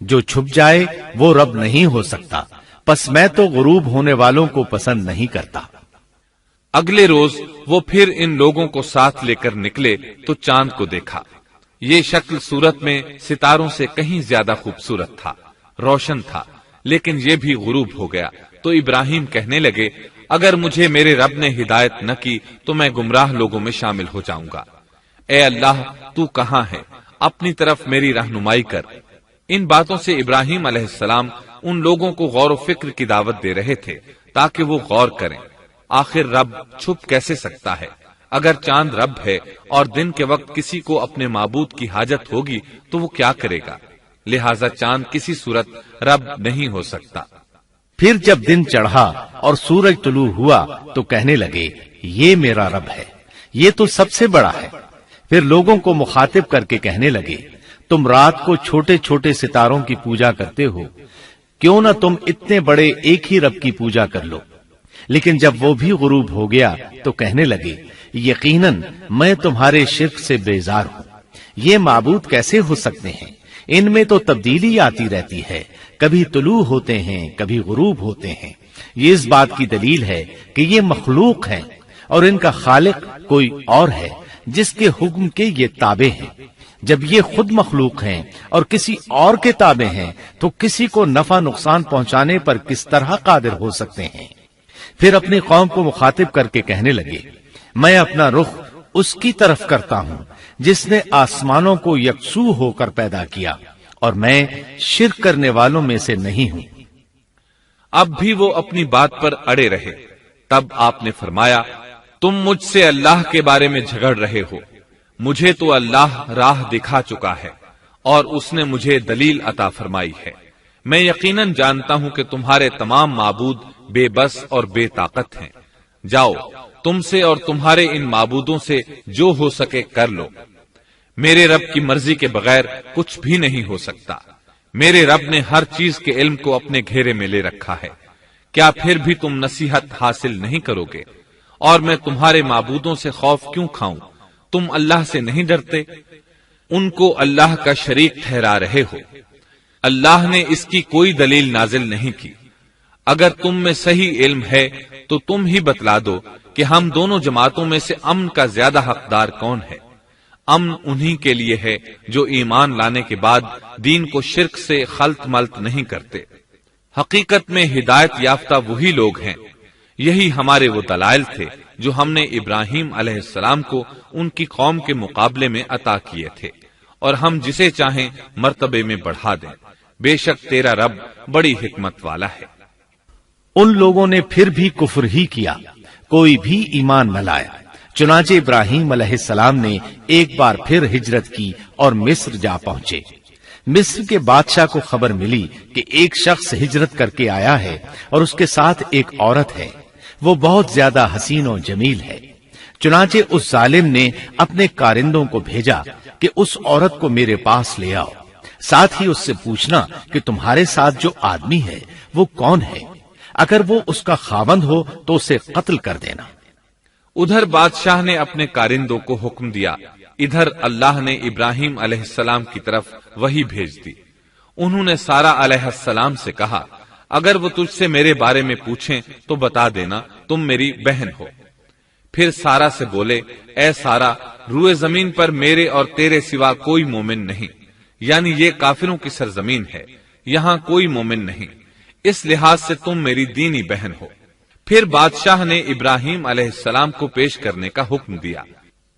جو چھپ جائے وہ رب نہیں ہو سکتا، پس میں تو غروب ہونے والوں کو پسند نہیں کرتا۔ اگلے روز وہ پھر ان لوگوں کو ساتھ لے کر نکلے تو چاند کو دیکھا۔ یہ شکل صورت میں ستاروں سے کہیں زیادہ خوبصورت تھا، روشن تھا، لیکن یہ بھی غروب ہو گیا تو ابراہیم کہنے لگے اگر مجھے میرے رب نے ہدایت نہ کی تو میں گمراہ لوگوں میں شامل ہو جاؤں گا۔ اے اللہ تو کہاں ہے؟ اپنی طرف میری رہنمائی کر۔ ان باتوں سے ابراہیم علیہ السلام ان لوگوں کو غور و فکر کی دعوت دے رہے تھے تاکہ وہ غور کریں آخر رب چھپ کیسے سکتا ہے؟ اگر چاند رب ہے اور دن کے وقت کسی کو اپنے معبود کی حاجت ہوگی تو وہ کیا کرے گا؟ لہذا چاند کسی صورت رب نہیں ہو سکتا۔ پھر جب دن چڑھا اور سورج طلوع ہوا تو کہنے لگے یہ میرا رب ہے، یہ تو سب سے بڑا ہے۔ پھر لوگوں کو مخاطب کر کے کہنے لگے تم رات کو چھوٹے چھوٹے ستاروں کی پوجا کرتے ہو، کیوں نہ تم اتنے بڑے ایک ہی رب کی پوجا کر لو۔ لیکن جب وہ بھی غروب ہو گیا تو کہنے لگے یقیناً میں تمہارے شرک سے بیزار ہوں، یہ معبود کیسے ہو سکتے ہیں؟ ان میں تو تبدیلی آتی رہتی ہے، کبھی طلوع ہوتے ہیں کبھی غروب ہوتے ہیں۔ یہ اس بات کی دلیل ہے کہ یہ مخلوق ہیں اور ان کا خالق کوئی اور ہے جس کے حکم کے یہ تابع ہیں۔ جب یہ خود مخلوق ہیں اور کسی اور کے تابع ہیں تو کسی کو نفع نقصان پہنچانے پر کس طرح قادر ہو سکتے ہیں؟ پھر اپنی قوم کو مخاطب کر کے کہنے لگے میں اپنا رخ اس کی طرف کرتا ہوں جس نے آسمانوں کو یکسو ہو کر پیدا کیا، اور میں شرک کرنے والوں میں سے نہیں ہوں۔ اب بھی وہ اپنی بات پر اڑے رہے۔ تب آپ نے فرمایا تم مجھ سے اللہ کے بارے میں جھگڑ رہے ہو، مجھے تو اللہ راہ دکھا چکا ہے اور اس نے مجھے دلیل عطا فرمائی ہے۔ میں یقیناً جانتا ہوں کہ تمہارے تمام معبود بے بس اور بے طاقت ہیں۔ جاؤ تم سے اور تمہارے ان معبودوں سے جو ہو سکے کر لو، میرے رب کی مرضی کے بغیر کچھ بھی نہیں ہو سکتا۔ میرے رب نے ہر چیز کے علم کو اپنے گھیرے میں لے رکھا ہے، کیا پھر بھی تم نصیحت حاصل نہیں کرو گے؟ اور میں تمہارے معبودوں سے خوف کیوں کھاؤں؟ تم اللہ سے نہیں ڈرتے؟ ان کو اللہ کا شریک ٹھہرا رہے ہو۔ اللہ نے اس کی کوئی دلیل نازل نہیں کی۔ اگر تم میں صحیح علم ہے تو تم ہی بتلا دو کہ ہم دونوں جماعتوں میں سے امن کا زیادہ حقدار کون ہے۔ امن انہی کے لیے ہے جو ایمان لانے کے بعد دین کو شرک سے خلط ملط نہیں کرتے۔ حقیقت میں ہدایت یافتہ وہی لوگ ہیں۔ یہی ہمارے وہ دلائل تھے جو ہم نے ابراہیم علیہ السلام کو ان کی قوم کے مقابلے میں عطا کیے تھے، اور ہم جسے چاہیں مرتبے میں بڑھا دیں۔ بے شک تیرا رب بڑی حکمت والا ہے۔ ان لوگوں نے پھر بھی کفر ہی کیا، کوئی بھی ایمان نہ لایا۔ چنانچہ ابراہیم علیہ السلام نے ایک بار پھر ہجرت کی اور مصر جا پہنچے۔ مصر کے بادشاہ کو خبر ملی کہ ایک شخص ہجرت کر کے آیا ہے اور اس کے ساتھ ایک عورت ہے، وہ بہت زیادہ حسین و جمیل ہے۔ چنانچہ اس ظالم نے اپنے کارندوں کو بھیجا کہ اس عورت کو میرے پاس لے آؤ، ساتھ ہی اس سے پوچھنا کہ تمہارے ساتھ جو آدمی ہے وہ کون ہے، اگر وہ اس کا خاوند ہو تو اسے قتل کر دینا۔ ادھر بادشاہ نے اپنے کارندوں کو حکم دیا، ادھر اللہ نے ابراہیم علیہ السلام کی طرف وحی بھیج دی۔ انہوں نے سارا علیہ السلام سے کہا اگر وہ تجھ سے میرے بارے میں پوچھیں تو بتا دینا تم میری بہن ہو۔ پھر سارا سے بولے اے سارا، روئے زمین پر میرے اور تیرے سوا کوئی مومن نہیں، یعنی یہ کافروں کی سرزمین ہے، یہاں کوئی مومن نہیں، اس لحاظ سے تم میری دینی بہن ہو۔ پھر بادشاہ نے ابراہیم علیہ السلام کو پیش کرنے کا حکم دیا۔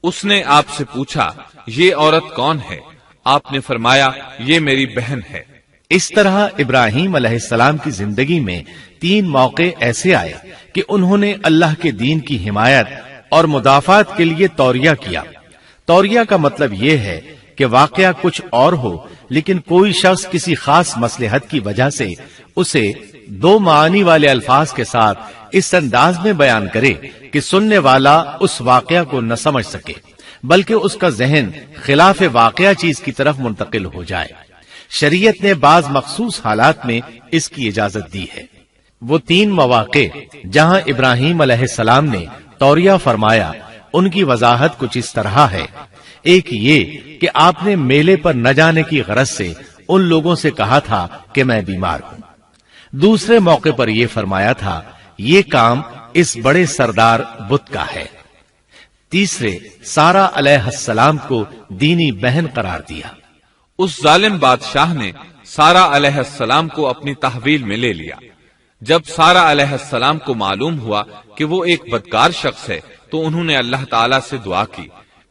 اس نے آپ سے پوچھا یہ عورت کون ہے؟ آپ نے فرمایا یہ میری بہن ہے۔ اس طرح ابراہیم علیہ السلام کی زندگی میں 3 موقع ایسے آئے کہ انہوں نے اللہ کے دین کی حمایت اور مدافعت کے لیے توریہ کیا۔ توریہ کا مطلب یہ ہے کہ واقعہ کچھ اور ہو لیکن کوئی شخص کسی خاص مصلحت کی وجہ سے اسے 2 معانی والے الفاظ کے ساتھ اس انداز میں بیان کرے کہ سننے والا اس واقعہ کو نہ سمجھ سکے بلکہ اس کا ذہن خلاف واقعہ چیز کی طرف منتقل ہو جائے۔ شریعت نے بعض مخصوص حالات میں اس کی اجازت دی ہے۔ وہ 3 مواقع جہاں ابراہیم علیہ السلام نے توریہ فرمایا ان کی وضاحت کچھ اس طرح ہے۔ ایک یہ کہ آپ نے میلے پر نہ جانے کی غرض سے ان لوگوں سے کہا تھا کہ میں بیمار ہوں۔ دوسرے موقع پر یہ فرمایا تھا یہ کام اس بڑے سردار بت کا ہے۔ تیسرے سارا علیہ السلام کو دینی بہن قرار دیا۔ اس ظالم بادشاہ نے سارا علیہ السلام کو اپنی تحویل میں لے لیا۔ جب سارا علیہ السلام کو معلوم ہوا کہ وہ ایک بدکار شخص ہے تو انہوں نے اللہ تعالیٰ سے دعا کی،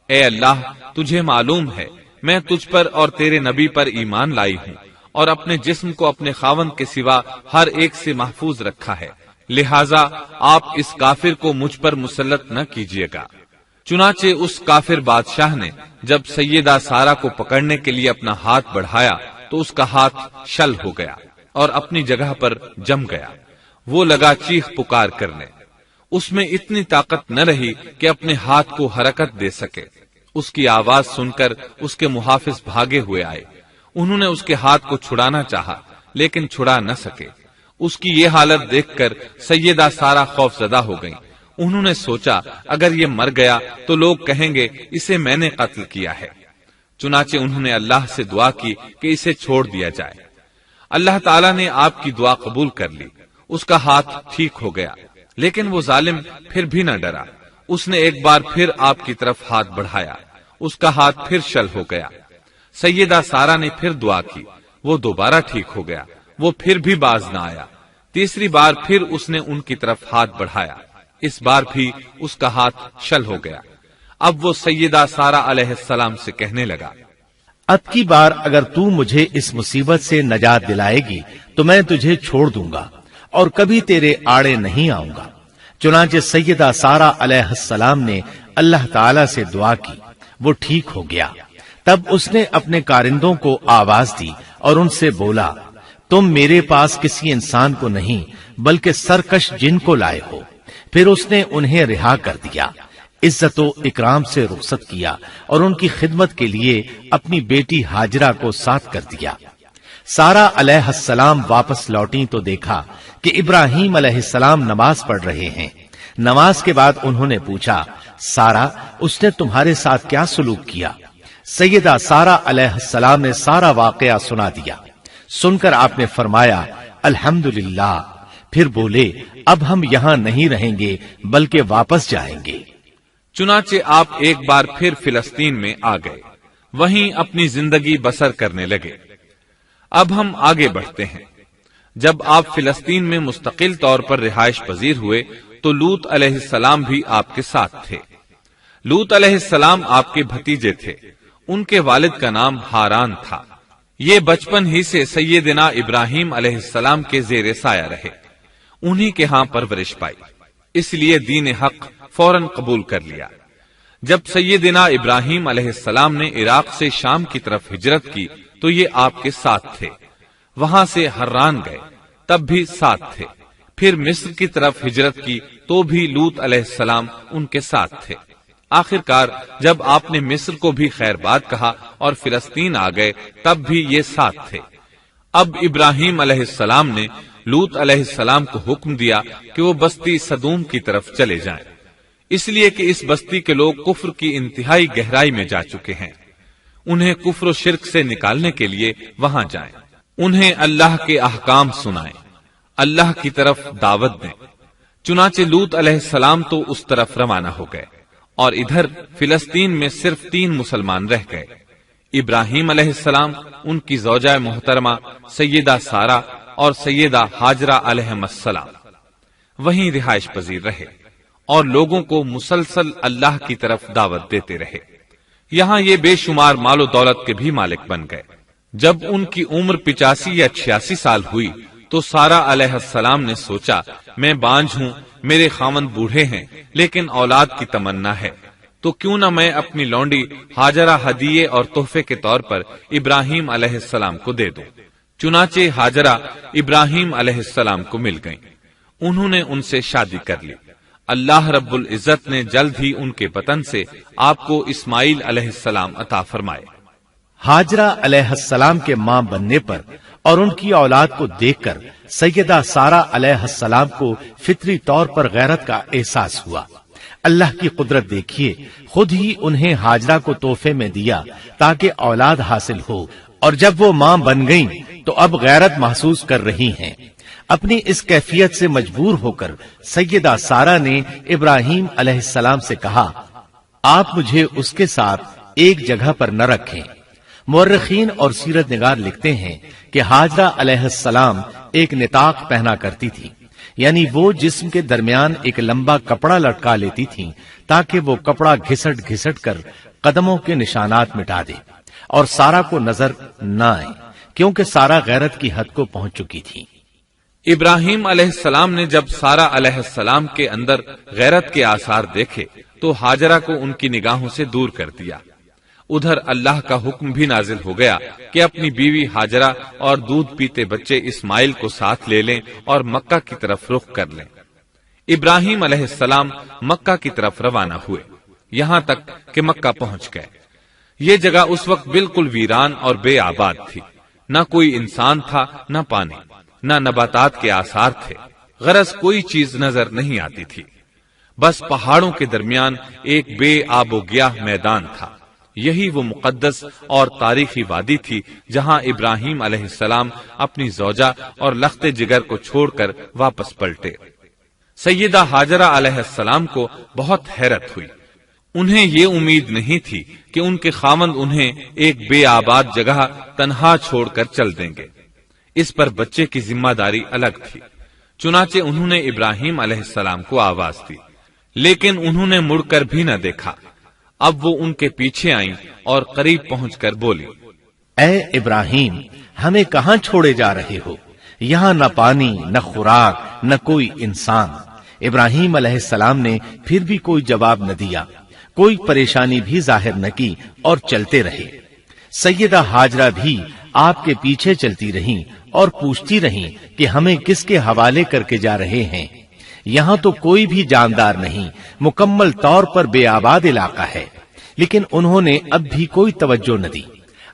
اے اللہ تجھے معلوم ہے میں تجھ پر اور تیرے نبی پر ایمان لائی ہوں اور اپنے جسم کو اپنے خاوند کے سوا ہر ایک سے محفوظ رکھا ہے، لہٰذا آپ اس کافر کو مجھ پر مسلط نہ کیجیے گا۔ چنانچہ اس کافر بادشاہ نے جب سیدہ سارا کو پکڑنے کے لیے اپنا ہاتھ بڑھایا تو اس کا ہاتھ شل ہو گیا اور اپنی جگہ پر جم گیا۔ وہ لگا چیخ پکار کرنے۔ اس میں اتنی طاقت نہ رہی کہ اپنے ہاتھ کو حرکت دے سکے۔ اس کی آواز سن کر اس کے محافظ بھاگے ہوئے آئے۔ انہوں نے اس کے ہاتھ کو چھڑانا چاہا لیکن چھڑا نہ سکے۔ اس کی یہ حالت دیکھ کر سیدہ سارہ خوف زدہ ہو گئیں۔ انہوں نے سوچا اگر یہ مر گیا تو لوگ کہیں گے اسے میں نے قتل کیا ہے۔ چنانچہ انہوں نے اللہ سے دعا کی کہ اسے چھوڑ دیا جائے۔ اللہ تعالیٰ نے آپ کی دعا قبول کر لی۔ اس کا ہاتھ ٹھیک ہو گیا، لیکن وہ ظالم پھر بھی نہ ڈرا۔ اس نے ایک بار پھر آپ کی طرف ہاتھ بڑھایا، اس کا ہاتھ پھر شل ہو گیا۔ سیدہ سارہ نے پھر دعا کی، وہ دوبارہ ٹھیک ہو گیا، وہ پھر بھی باز نہ آیا۔ تیسری بار پھر اس نے ان کی طرف ہاتھ بڑھایا، اس بار بھی اس کا ہاتھ شل ہو گیا۔ اب وہ سیدہ سارہ علیہ السلام سے کہنے لگا، اب کی بار اگر تو مجھے اس مصیبت سے نجات دلائے گی تو میں تجھے چھوڑ دوں گا اور کبھی تیرے آڑے نہیں آؤں گا۔ چنانچہ سیدہ سارہ علیہ السلام نے اللہ تعالی سے دعا کی، وہ ٹھیک ہو گیا۔ تب اس نے اپنے کارندوں کو آواز دی اور ان سے بولا، تم میرے پاس کسی انسان کو نہیں بلکہ سرکش جن کو لائے ہو۔ پھر اس نے انہیں رہا کر دیا، عزت و اکرام سے رخصت کیا اور ان کی خدمت کے لیے اپنی بیٹی ہاجرہ کو ساتھ کر دیا۔ سارہ علیہ السلام واپس لوٹی تو دیکھا کہ ابراہیم علیہ السلام نماز پڑھ رہے ہیں۔ نماز کے بعد انہوں نے پوچھا، سارہ اس نے تمہارے ساتھ کیا سلوک کیا؟ سیدہ سارہ علیہ السلام نے سارا واقعہ سنا دیا۔ سن کر آپ نے فرمایا، الحمدللہ۔ پھر بولے، اب ہم یہاں نہیں رہیں گے بلکہ واپس جائیں گے۔ چنانچہ آپ ایک بار پھر فلسطین میں آ گئے، وہیں اپنی زندگی بسر کرنے لگے۔ اب ہم آگے بڑھتے ہیں۔ جب آپ فلسطین میں مستقل طور پر رہائش پذیر ہوئے تو لوط علیہ السلام بھی آپ کے ساتھ تھے۔ لوط علیہ السلام آپ کے بھتیجے تھے۔ ان کے والد کا نام ہاران تھا۔ یہ بچپن ہی سے سیدنا ابراہیم علیہ السلام کے زیر سایہ رہے، انہی کے ہاں پرورش پائی، اس لیے دین حق فوراً قبول کر لیا۔ جب سیدنا ابراہیم علیہ السلام نے عراق سے شام کی طرف ہجرت کی تو یہ آپ کے ساتھ تھے۔ وہاں سے حران گئے، تب بھی ساتھ تھے۔ پھر مصر کی طرف ہجرت کی تو بھی لوط علیہ السلام ان کے ساتھ تھے۔ آخر کار جب آپ نے مصر کو بھی خیر بات کہا اور فلسطین آ گئے تب بھی یہ ساتھ تھے۔ اب ابراہیم علیہ السلام نے لوط علیہ السلام کو حکم دیا کہ وہ بستی سدوم کی طرف چلے جائیں، اس لیے کہ اس بستی کے لوگ کفر کی انتہائی گہرائی میں جا چکے ہیں۔ انہیں کفر و شرک سے نکالنے کے لیے وہاں جائیں، انہیں اللہ کے احکام سنائیں، اللہ کی طرف دعوت دیں۔ چنانچہ لوط علیہ السلام تو اس طرف روانہ ہو گئے اور ادھر فلسطین میں صرف 3 مسلمان رہ گئے، ابراہیم علیہ السلام، ان کی زوجہ محترمہ سیدہ سارہ اور سیدہ ہاجرہ علیہم السلام۔ وہیں رہائش پذیر رہے اور لوگوں کو مسلسل اللہ کی طرف دعوت دیتے رہے۔ یہاں یہ بے شمار مال و دولت کے بھی مالک بن گئے۔ جب ان کی عمر 85 یا 86 سال ہوئی تو سارہ علیہ السلام نے سوچا، میں بانجھ ہوں، میرے خاوند بوڑھے ہیں، لیکن اولاد کی تمنا ہے، تو کیوں نہ میں اپنی لونڈی ہاجرہ ہدیے اور تحفے کے طور پر ابراہیم علیہ السلام کو دے دوں۔ چنانچہ ہاجرہ ابراہیم علیہ السلام کو مل گئیں، انہوں نے ان سے شادی کر لی۔ اللہ رب العزت نے جلد ہی ان کے وطن سے آپ کو اسماعیل علیہ السلام عطا فرمائے۔ ہاجرہ علیہ السلام کے ماں بننے پر اور ان کی اولاد کو دیکھ کر سیدہ سارہ علیہ السلام کو فطری طور پر غیرت کا احساس ہوا۔ اللہ کی قدرت دیکھیے، خود ہی انہیں ہاجرہ کو تحفے میں دیا تاکہ اولاد حاصل ہو، اور جب وہ ماں بن گئیں تو اب غیرت محسوس کر رہی ہیں۔ اپنی اس کیفیت سے مجبور ہو کر سیدہ سارہ نے ابراہیم علیہ السلام سے کہا، آپ مجھے اس کے ساتھ ایک جگہ پر نہ رکھیں۔ مورخین اور سیرت نگار لکھتے ہیں کہ ہاجرہ علیہ السلام ایک نطاق پہنا کرتی تھی، یعنی وہ جسم کے درمیان ایک لمبا کپڑا لٹکا لیتی تھی تاکہ وہ کپڑا گھسٹ گھسٹ کر قدموں کے نشانات مٹا دے اور سارہ کو نظر نہ آئے، کیونکہ سارہ غیرت کی حد کو پہنچ چکی تھی۔ ابراہیم علیہ السلام نے جب سارہ علیہ السلام کے اندر غیرت کے آثار دیکھے تو ہاجرہ کو ان کی نگاہوں سے دور کر دیا۔ ادھر اللہ کا حکم بھی نازل ہو گیا کہ اپنی بیوی ہاجرہ اور دودھ پیتے بچے اسماعیل کو ساتھ لے لیں اور مکہ کی طرف رخ کر لیں۔ ابراہیم علیہ السلام مکہ کی طرف روانہ ہوئے، یہاں تک کہ مکہ پہنچ گئے۔ یہ جگہ اس وقت بالکل ویران اور بے آباد تھی، نہ کوئی انسان تھا، نہ پانی، نہ نباتات کے آثار تھے، غرض کوئی چیز نظر نہیں آتی تھی، بس پہاڑوں کے درمیان ایک بے آب و گیاہ میدان تھا۔ یہی وہ مقدس اور تاریخی وادی تھی جہاں ابراہیم علیہ السلام اپنی زوجہ اور لخت جگر کو چھوڑ کر واپس پلٹے۔ سیدہ ہاجرہ علیہ السلام کو بہت حیرت ہوئی، انہیں یہ امید نہیں تھی کہ ان کے خاوند انہیں ایک بے آباد جگہ تنہا چھوڑ کر چل دیں گے، اس پر بچے کی ذمہ داری الگ تھی۔ چنانچہ انہوں نے ابراہیم علیہ السلام کو آواز دی، لیکن انہوں نے مڑ کر بھی نہ دیکھا۔ اب وہ ان کے پیچھے آئیں اور قریب پہنچ کر بولی، اے ابراہیم، ہمیں کہاں چھوڑے جا رہے ہو؟ یہاں نہ پانی، نہ خوراک، نہ کوئی انسان۔ ابراہیم علیہ السلام نے پھر بھی کوئی جواب نہ دیا، کوئی پریشانی بھی ظاہر نہ کی اور چلتے رہے۔ سیدہ ہاجرہ بھی آپ کے پیچھے چلتی رہیں اور پوچھتی رہیں کہ ہمیں کس کے حوالے کر کے جا رہے ہیں؟ یہاں تو کوئی بھی جاندار نہیں، مکمل طور پر بے آباد علاقہ ہے۔ لیکن انہوں نے اب بھی کوئی توجہ نہ دی۔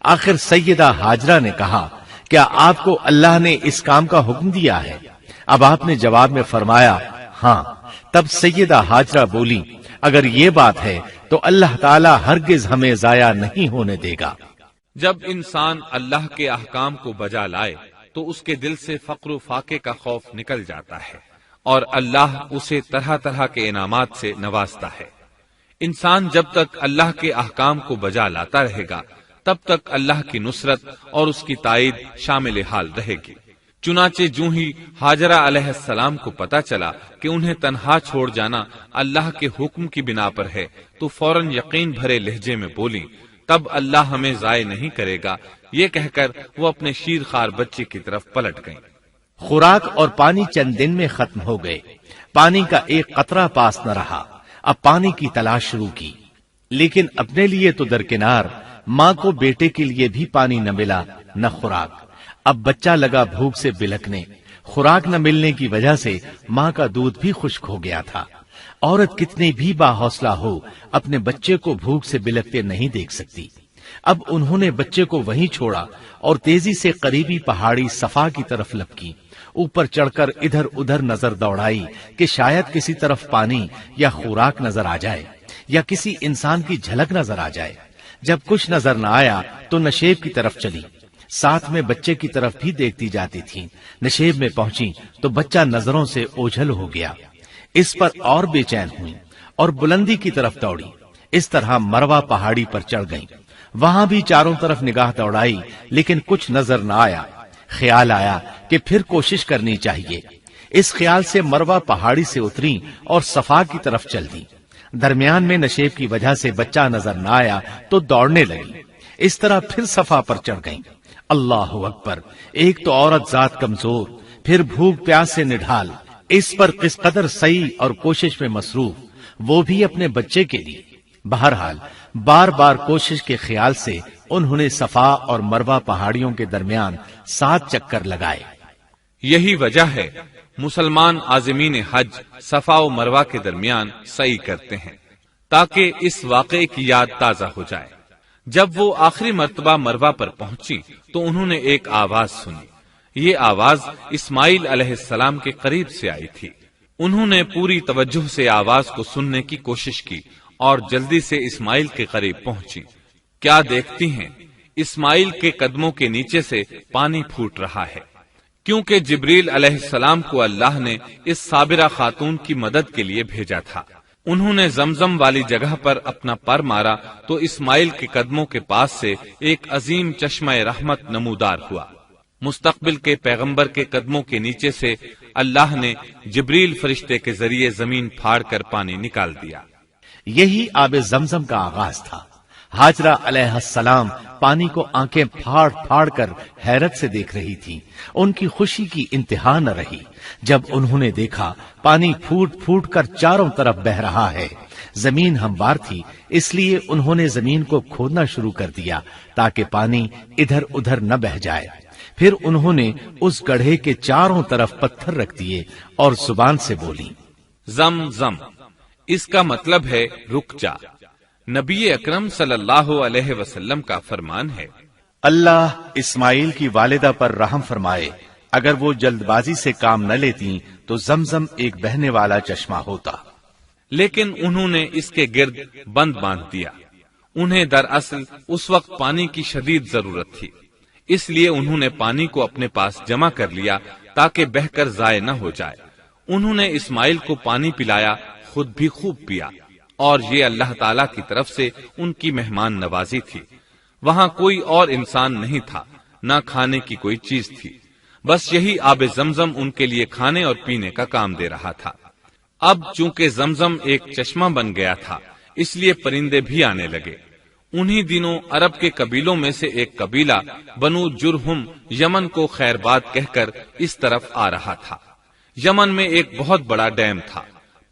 آخر سیدہ ہاجرہ نے کہا، کیا آپ کو اللہ نے اس کام کا حکم دیا ہے؟ اب آپ نے جواب میں فرمایا، ہاں۔ تب سیدہ ہاجرہ بولی، اگر یہ بات ہے تو اللہ تعالی ہرگز ہمیں ضائع نہیں ہونے دے گا۔ جب انسان اللہ کے احکام کو بجا لائے تو اس کے دل سے فقر و فاقے کا خوف نکل جاتا ہے، اور اللہ اسے طرح طرح کے انعامات سے نوازتا ہے۔ انسان جب تک اللہ کے احکام کو بجا لاتا رہے گا تب تک اللہ کی نصرت اور اس کی تائید شامل حال رہے گی۔ چنانچہ جو ہی ہاجرہ علیہ السلام کو پتا چلا کہ انہیں تنہا چھوڑ جانا اللہ کے حکم کی بنا پر ہے تو فوراً یقین بھرے لہجے میں بولی، تب اللہ ہمیں ضائع نہیں کرے گا۔ یہ کہہ کر وہ اپنے شیر خوار بچے کی طرف پلٹ گئیں۔ خوراک اور پانی چند دن میں ختم ہو گئے، پانی کا ایک قطرہ پاس نہ رہا۔ اب پانی کی تلاش شروع کی، لیکن اپنے لیے تو درکنار، ماں کو بیٹے کے لیے بھی پانی نہ ملا نہ خوراک۔ اب بچہ لگا بھوک سے بلکنے، خوراک نہ ملنے کی وجہ سے ماں کا دودھ بھی خشک ہو گیا تھا۔ عورت کتنی بھی باحوصلہ ہو اپنے بچے کو بھوک سے بلکتے نہیں دیکھ سکتی۔ اب انہوں نے بچے کو وہیں چھوڑا اور تیزی سے قریبی پہاڑی صفا کی طرف لپکی۔ اوپر چڑھ کر ادھر ادھر نظر دوڑائی کہ شاید کسی طرف پانی یا خوراک نظر آ جائے یا کسی انسان کی جھلک نظر آ جائے۔ جب کچھ نظر نہ آیا تو نشیب کی طرف چلی، ساتھ میں بچے کی طرف بھی دیکھتی جاتی تھی۔ نشیب میں پہنچی تو بچہ نظروں سے اوجھل ہو گیا۔ اس پر اور بے چین ہوئی اور بلندی کی طرف دوڑی۔ اس طرح مروا پہاڑی پر چڑھ گئی۔ وہاں بھی چاروں طرف نگاہ دوڑائی لیکن کچھ نظر نہ آیا۔ خیال آیا کہ پھر کوشش کرنی چاہیے۔ اس خیال سے مروا پہاڑی سے اتری اور صفا کی طرف چل دی۔ درمیان میں نشیب کی وجہ سے بچہ نظر نہ آیا تو دوڑنے لگی۔ اس طرح پھر صفا پر چڑھ گئی۔ اللہ اکبر! ایک تو عورت ذات کمزور، پھر بھوک پیاس سے نڈھال، اس پر کس قدر سعی اور کوشش میں مصروف، وہ بھی اپنے بچے کے لیے۔ بہرحال بار بار کوشش کے خیال سے انہوں نے صفا اور مروہ پہاڑیوں کے درمیان 7 چکر لگائے۔ یہی وجہ ہے مسلمان عازمین حج صفا و مروہ کے درمیان سعی کرتے ہیں تاکہ اس واقعے کی یاد تازہ ہو جائے۔ جب وہ آخری مرتبہ مروہ پر پہنچی تو انہوں نے ایک آواز سنی۔ یہ آواز اسماعیل علیہ السلام کے قریب سے آئی تھی۔ انہوں نے پوری توجہ سے آواز کو سننے کی کوشش کی اور جلدی سے اسماعیل کے قریب پہنچی۔ کیا دیکھتی ہیں، اسماعیل کے قدموں کے نیچے سے پانی پھوٹ رہا ہے، کیونکہ جبریل علیہ السلام کو اللہ نے اس صابرہ خاتون کی مدد کے لیے بھیجا تھا۔ انہوں نے زمزم والی جگہ پر اپنا پر مارا تو اسماعیل کے قدموں کے پاس سے ایک عظیم چشمہ رحمت نمودار ہوا۔ مستقبل کے پیغمبر کے قدموں کے نیچے سے اللہ نے جبریل فرشتے کے ذریعے زمین پھاڑ کر پانی نکال دیا۔ یہی آب زمزم کا آغاز تھا۔ ہاجرہ علیہ السلام پانی کو آنکھیں پھاڑ پھاڑ کر حیرت سے دیکھ رہی تھی۔ ان کی خوشی کی انتہا نہ رہی جب انہوں نے دیکھا پانی پھوٹ پھوٹ کر چاروں طرف بہ رہا ہے۔ زمین ہموار تھی، اس لیے انہوں نے زمین کو کھودنا شروع کر دیا تاکہ پانی ادھر ادھر نہ بہہ جائے۔ پھر انہوں نے اس گڑھے کے چاروں طرف پتھر رکھ دیے اور زبان سے بولی، زم زم، اس کا مطلب ہے رک جا۔ نبی اکرم صلی اللہ علیہ وسلم کا فرمان ہے، اللہ اسماعیل کی والدہ پر رحم فرمائے، اگر وہ جلد بازی سے کام نہ لیتی تو زمزم ایک بہنے والا چشمہ ہوتا۔ لیکن انہوں نے اس کے گرد بند باندھ دیا۔ انہیں دراصل اس وقت پانی کی شدید ضرورت تھی، اس لیے انہوں نے پانی کو اپنے پاس جمع کر لیا تاکہ بہہ کر ضائع نہ ہو جائے۔ انہوں نے اسماعیل کو پانی پلایا، خود بھی خوب پیا، اور یہ اللہ تعالی کی طرف سے ان کی مہمان نوازی تھی۔ وہاں کوئی اور انسان نہیں تھا، نہ کھانے کی کوئی چیز تھی، بس یہی آب زمزم ان کے لیے کھانے اور پینے کا کام دے رہا تھا۔ اب چونکہ زمزم ایک چشمہ بن گیا تھا، اس لیے پرندے بھی آنے لگے۔ انہی دنوں عرب کے قبیلوں میں سے ایک قبیلہ بنو جرہم یمن کو خیر باد کہہ کر اس طرف آ رہا تھا۔ یمن میں ایک بہت بڑا ڈیم تھا۔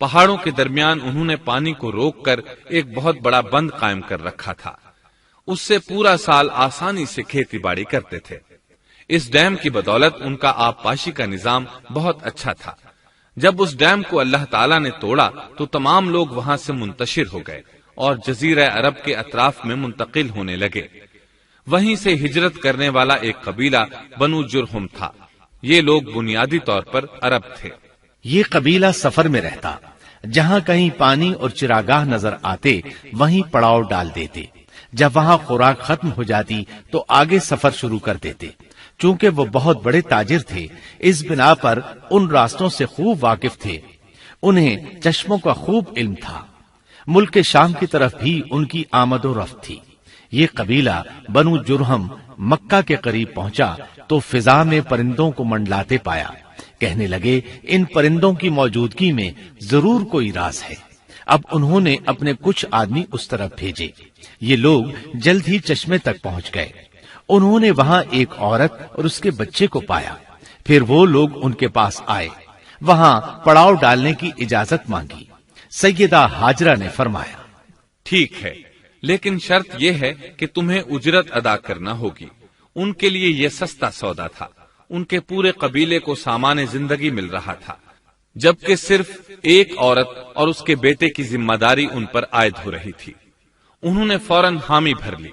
پہاڑوں کے درمیان انہوں نے پانی کو روک کر ایک بہت بڑا بند قائم کر رکھا تھا۔ اس سے پورا سال آسانی سے کھیتی باڑی کرتے تھے۔ اس ڈیم کی بدولت ان کا آب پاشی کا نظام بہت اچھا تھا۔ جب اس ڈیم کو اللہ تعالیٰ نے توڑا تو تمام لوگ وہاں سے منتشر ہو گئے اور جزیرہ عرب کے اطراف میں منتقل ہونے لگے۔ وہیں سے ہجرت کرنے والا ایک قبیلہ بنو جرہم تھا۔ یہ لوگ بنیادی طور پر عرب تھے۔ یہ قبیلہ سفر میں رہتا، جہاں کہیں پانی اور چراگاہ نظر آتے وہیں پڑاؤ ڈال دیتے۔ جب وہاں خوراک ختم ہو جاتی تو آگے سفر شروع کر دیتے۔ چونکہ وہ بہت بڑے تاجر تھے، اس بنا پر ان راستوں سے خوب واقف تھے۔ انہیں چشموں کا خوب علم تھا۔ ملک شام کی طرف بھی ان کی آمد و رفت تھی۔ یہ قبیلہ بنو جرہم مکہ کے قریب پہنچا تو فضا میں پرندوں کو منڈلاتے پایا۔ کہنے لگے، ان پرندوں کی موجودگی میں ضرور کوئی راز ہے۔ اب انہوں نے اپنے کچھ آدمی اس طرف بھیجے۔ یہ لوگ جلد ہی چشمے تک پہنچ گئے۔ انہوں نے وہاں ایک عورت اور اس کے بچے کو پایا۔ پھر وہ لوگ ان کے پاس آئے، وہاں پڑاؤ ڈالنے کی اجازت مانگی۔ سیدہ ہاجرہ نے فرمایا، ٹھیک ہے، لیکن شرط یہ ہے کہ تمہیں اجرت ادا کرنا ہوگی۔ ان کے لیے یہ سستا سودا تھا۔ ان کے پورے قبیلے کو سامان زندگی مل رہا تھا، جبکہ صرف ایک عورت اور اس کے بیٹے کی ذمہ داری ان پر عائد ہو رہی تھی۔ انہوں نے فوراً حامی بھر لی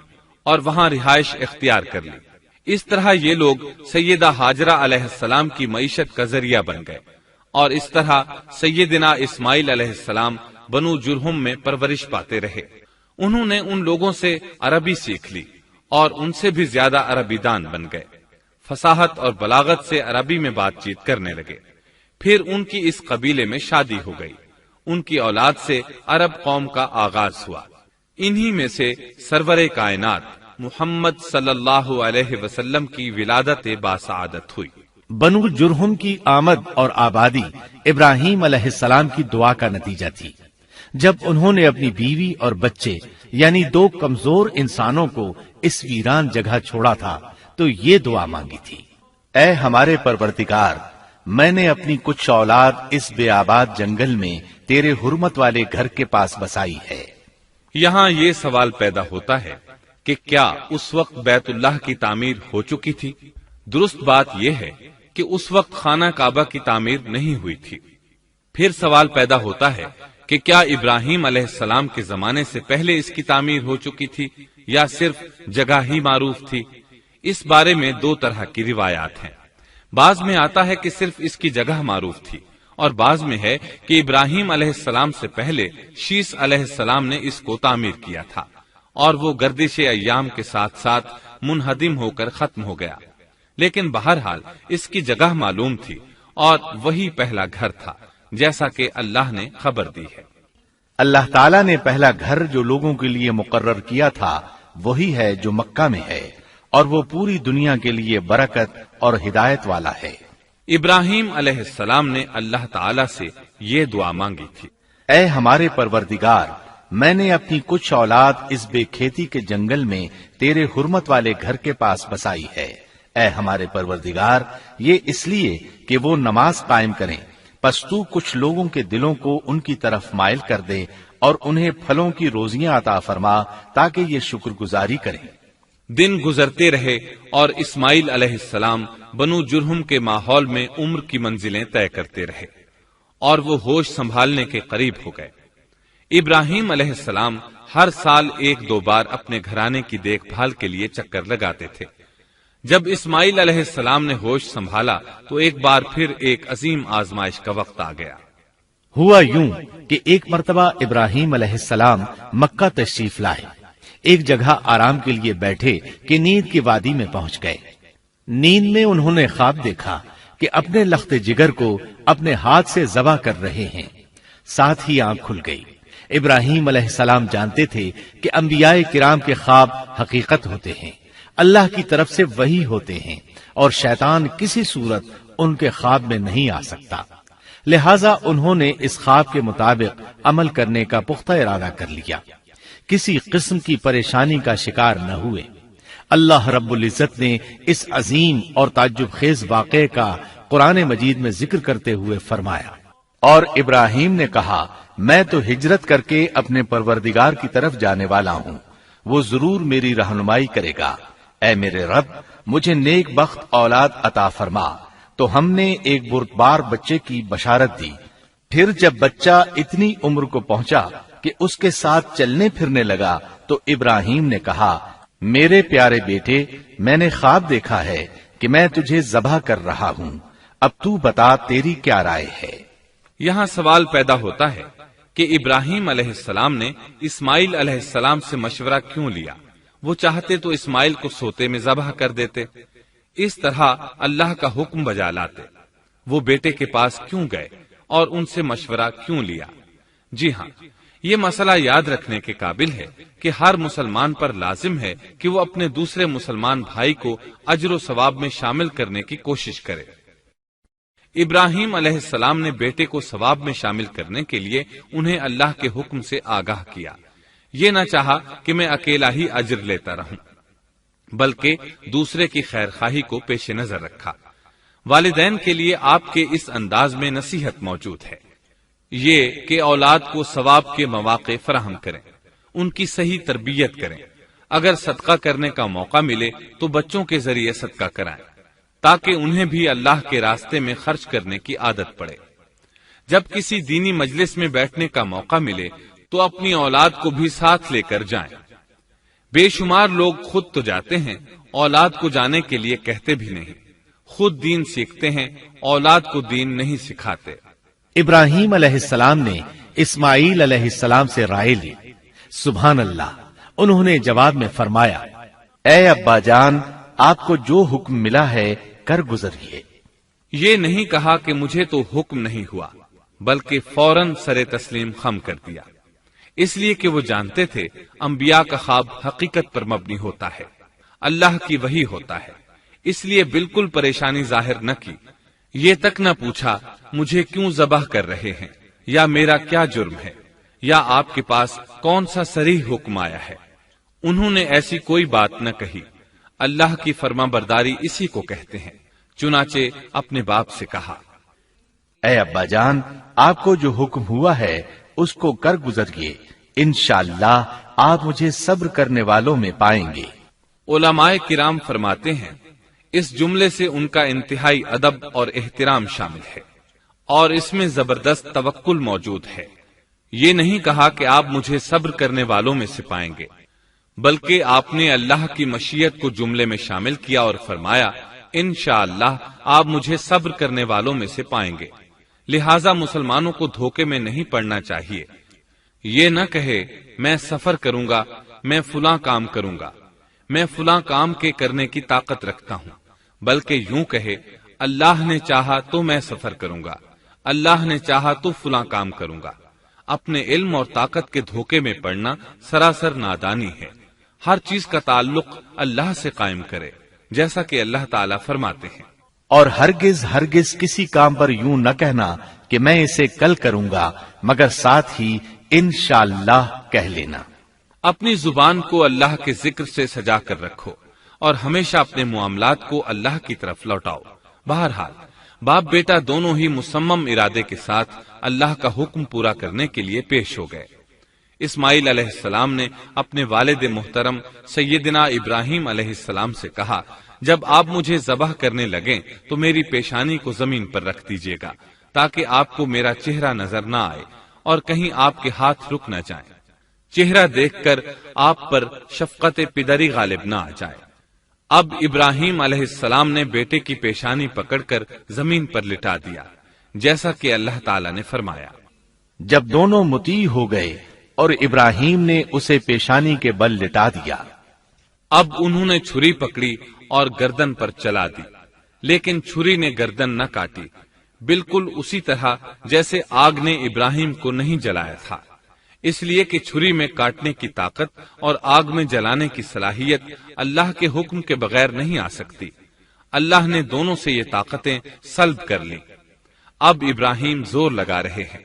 اور وہاں رہائش اختیار کر لی۔ اس طرح یہ لوگ سیدہ ہاجرہ علیہ السلام کی معیشت کا ذریعہ بن گئے، اور اس طرح سیدنا اسماعیل علیہ السلام بنو جرہم میں پرورش پاتے رہے۔ انہوں نے ان لوگوں سے عربی سیکھ لی اور ان سے بھی زیادہ عربی دان بن گئے۔ فصاحت اور بلاغت سے عربی میں بات چیت کرنے لگے۔ پھر ان کی اس قبیلے میں شادی ہو گئی۔ ان کی اولاد سے عرب قوم کا آغاز ہوا۔ انہی میں سے سرور کائنات محمد صلی اللہ علیہ وسلم کی ولادت باسعادت ہوئی۔ بنو جرہم کی آمد اور آبادی ابراہیم علیہ السلام کی دعا کا نتیجہ تھی۔ جب انہوں نے اپنی بیوی اور بچے یعنی دو کمزور انسانوں کو اس ویران جگہ چھوڑا تھا تو یہ دعا مانگی تھی، اے ہمارے پروردگار، میں نے اپنی کچھ اولاد اس بے آباد جنگل میں تیرے حرمت والے گھر کے پاس بسائی ہے۔ یہاں یہ سوال پیدا ہوتا ہے کہ کیا اس وقت بیت اللہ کی تعمیر ہو چکی تھی؟ درست بات یہ ہے کہ اس وقت خانہ کعبہ کی تعمیر نہیں ہوئی تھی۔ پھر سوال پیدا ہوتا ہے کہ کیا ابراہیم علیہ السلام کے زمانے سے پہلے اس کی تعمیر ہو چکی تھی یا صرف جگہ ہی معروف تھی؟ اس بارے میں دو طرح کی روایات ہیں۔ بعض میں آتا ہے کہ صرف اس کی جگہ معروف تھی، اور بعض میں ہے کہ ابراہیم علیہ السلام سے پہلے شیس علیہ السلام نے اس کو تعمیر کیا تھا، اور وہ گردش ایام کے ساتھ ساتھ منہدم ہو کر ختم ہو گیا۔ لیکن بہرحال اس کی جگہ معلوم تھی، اور وہی پہلا گھر تھا، جیسا کہ اللہ نے خبر دی ہے۔ اللہ تعالیٰ نے پہلا گھر جو لوگوں کے لیے مقرر کیا تھا وہی ہے جو مکہ میں ہے، اور وہ پوری دنیا کے لیے برکت اور ہدایت والا ہے۔ ابراہیم علیہ السلام نے اللہ تعالیٰ سے یہ دعا مانگی تھی، اے ہمارے پروردگار، میں نے اپنی کچھ اولاد اس بے کھیتی کے جنگل میں تیرے حرمت والے گھر کے پاس بسائی ہے۔ اے ہمارے پروردگار، یہ اس لیے کہ وہ نماز قائم کریں پس تو کچھ لوگوں کے دلوں کو ان کی طرف مائل کر دے اور انہیں پھلوں کی روزیاں عطا فرما تاکہ یہ شکر گزاری کریں۔ دن گزرتے رہے اور اسماعیل علیہ السلام بنو جرہم کے ماحول میں عمر کی منزلیں طے کرتے رہے اور وہ ہوش سنبھالنے کے قریب ہو گئے۔ ابراہیم علیہ السلام ہر سال 1-2 بار اپنے گھرانے کی دیکھ بھال کے لیے چکر لگاتے تھے۔ جب اسماعیل علیہ السلام نے ہوش سنبھالا تو ایک بار پھر ایک عظیم آزمائش کا وقت آ گیا۔ ہوا یوں کہ ایک مرتبہ ابراہیم علیہ السلام مکہ تشریف لائے، ایک جگہ آرام کے لیے بیٹھے کہ نیند کی وادی میں پہنچ گئے۔ نیند میں انہوں نے خواب دیکھا کہ اپنے لخت جگر کو اپنے ہاتھ سے ذبح کر رہے ہیں، ساتھ ہی آنکھ کھل گئی۔ ابراہیم علیہ السلام جانتے تھے کہ انبیاء کرام کے خواب حقیقت ہوتے ہیں، اللہ کی طرف سے وحی ہوتے ہیں، اور شیطان کسی صورت ان کے خواب میں نہیں آ سکتا، لہذا انہوں نے اس خواب کے مطابق عمل کرنے کا پختہ ارادہ کر لیا، کسی قسم کی پریشانی کا شکار نہ ہوئے۔ اللہ رب العزت نے اس عظیم اور تعجب خیز واقعے کا قرآن مجید میں ذکر کرتے ہوئے فرمایا، اور ابراہیم نے کہا میں تو ہجرت کر کے اپنے پروردگار کی طرف جانے والا ہوں، وہ ضرور میری رہنمائی کرے گا۔ اے میرے رب، مجھے نیک بخت اولاد عطا فرما۔ تو ہم نے ایک بردبار بچے کی بشارت دی۔ پھر جب بچہ اتنی عمر کو پہنچا کہ اس کے ساتھ چلنے پھرنے لگا تو ابراہیم نے کہا میرے پیارے بیٹے، میں نے خواب دیکھا ہے کہ میں تجھے ذبح کر رہا ہوں، اب تو بتا تیری کیا رائے ہے؟ یہاں سوال پیدا ہوتا ہے کہ ابراہیم علیہ السلام نے اسماعیل علیہ السلام سے مشورہ کیوں لیا؟ وہ چاہتے تو اسماعیل کو سوتے میں ذبح کر دیتے، اس طرح اللہ کا حکم بجا لاتے۔ وہ بیٹے کے پاس کیوں گئے اور ان سے مشورہ کیوں لیا؟ جی ہاں، یہ مسئلہ یاد رکھنے کے قابل ہے کہ ہر مسلمان پر لازم ہے کہ وہ اپنے دوسرے مسلمان بھائی کو اجر و ثواب میں شامل کرنے کی کوشش کرے۔ ابراہیم علیہ السلام نے بیٹے کو ثواب میں شامل کرنے کے لیے انہیں اللہ کے حکم سے آگاہ کیا، یہ نہ چاہا کہ میں اکیلا ہی اجر لیتا رہوں، بلکہ دوسرے کی خیر خواہی کو پیش نظر رکھا۔ والدین کے لیے آپ کے اس انداز میں نصیحت موجود ہے، یہ کہ اولاد کو ثواب کے مواقع فراہم کریں، ان کی صحیح تربیت کریں، اگر صدقہ کرنے کا موقع ملے تو بچوں کے ذریعے صدقہ کرائیں تاکہ انہیں بھی اللہ کے راستے میں خرچ کرنے کی عادت پڑے۔ جب کسی دینی مجلس میں بیٹھنے کا موقع ملے تو اپنی اولاد کو بھی ساتھ لے کر جائیں۔ بے شمار لوگ خود تو جاتے ہیں، اولاد کو جانے کے لیے کہتے بھی نہیں، خود دین سیکھتے ہیں، اولاد کو دین نہیں سکھاتے۔ ابراہیم علیہ السلام نے اسماعیل علیہ السلام سے رائے لی۔ سبحان اللہ، انہوں نے جواب میں فرمایا اے ابا جان، آپ کو جو حکم ملا ہے کر گزریے۔ یہ نہیں کہا کہ مجھے تو حکم نہیں ہوا، بلکہ فوراً سر تسلیم خم کر دیا، اس لیے کہ وہ جانتے تھے انبیاء کا خواب حقیقت پر مبنی ہوتا ہے، اللہ کی وحی ہوتا ہے، اس لیے بالکل پریشانی ظاہر نہ کی، یہ تک نہ پوچھا مجھے کیوں ذبح کر رہے ہیں، یا میرا کیا جرم ہے، یا آپ کے پاس کون سا صریح حکم آیا ہے۔ انہوں نے ایسی کوئی بات نہ کہی، اللہ کی فرما برداری اسی کو کہتے ہیں۔ چنانچہ اپنے باپ سے کہا اے ابا جان، آپ کو جو حکم ہوا ہے اس کو کر گزریے، انشاءاللہ آپ مجھے صبر کرنے والوں میں پائیں گے۔ علماء کرام فرماتے ہیں اس جملے سے ان کا انتہائی ادب اور احترام شامل ہے، اور اس میں زبردست توکل موجود ہے۔ یہ نہیں کہا کہ آپ مجھے صبر کرنے والوں میں سے پائیں گے، بلکہ آپ نے اللہ کی مشیت کو جملے میں شامل کیا اور فرمایا انشاءاللہ آپ مجھے صبر کرنے والوں میں سے پائیں گے۔ لہذا مسلمانوں کو دھوکے میں نہیں پڑنا چاہیے، یہ نہ کہے میں سفر کروں گا، میں فلاں کام کروں گا، میں فلاں کام کے کرنے کی طاقت رکھتا ہوں، بلکہ یوں کہے اللہ نے چاہا تو میں سفر کروں گا، اللہ نے چاہا تو فلاں کام کروں گا۔ اپنے علم اور طاقت کے دھوکے میں پڑنا سراسر نادانی ہے۔ ہر چیز کا تعلق اللہ سے قائم کرے، جیسا کہ اللہ تعالیٰ فرماتے ہیں اور ہرگز ہرگز کسی کام پر یوں نہ کہنا کہ میں اسے کل کروں گا، مگر ساتھ ہی انشاءاللہ کہہ لینا۔ اپنی زبان کو اللہ کے ذکر سے سجا کر رکھو اور ہمیشہ اپنے معاملات کو اللہ کی طرف لوٹاؤ۔ بہرحال باپ بیٹا دونوں ہی مصمم ارادے کے ساتھ اللہ کا حکم پورا کرنے کے لیے پیش ہو گئے۔ اسماعیل علیہ السلام نے اپنے والد محترم سیدنا ابراہیم علیہ السلام سے کہا، جب آپ مجھے ذبح کرنے لگیں تو میری پیشانی کو زمین پر رکھ دیجیے گا تاکہ آپ کو میرا چہرہ نظر نہ آئے اور کہیں آپ کے ہاتھ رک نہ جائیں، چہرہ دیکھ کر آپ پر شفقت پدری غالب نہ آ جائے۔ اب ابراہیم علیہ السلام نے بیٹے کی پیشانی پکڑ کر زمین پر لٹا دیا، جیسا کہ اللہ تعالی نے فرمایا۔ جب دونوں مطیع ہو گئے اور ابراہیم نے اسے پیشانی کے بل لٹا دیا، اب انہوں نے چھری پکڑی اور گردن پر چلا دی، لیکن چھری نے گردن نہ کاٹی، بالکل اسی طرح جیسے آگ نے ابراہیم کو نہیں جلایا تھا، اس لیے کہ چھری میں کاٹنے کی طاقت اور آگ میں جلانے کی صلاحیت اللہ کے حکم کے بغیر نہیں آ سکتی۔ اللہ نے دونوں سے یہ طاقتیں سلب کر لیں۔ اب ابراہیم زور لگا رہے ہیں،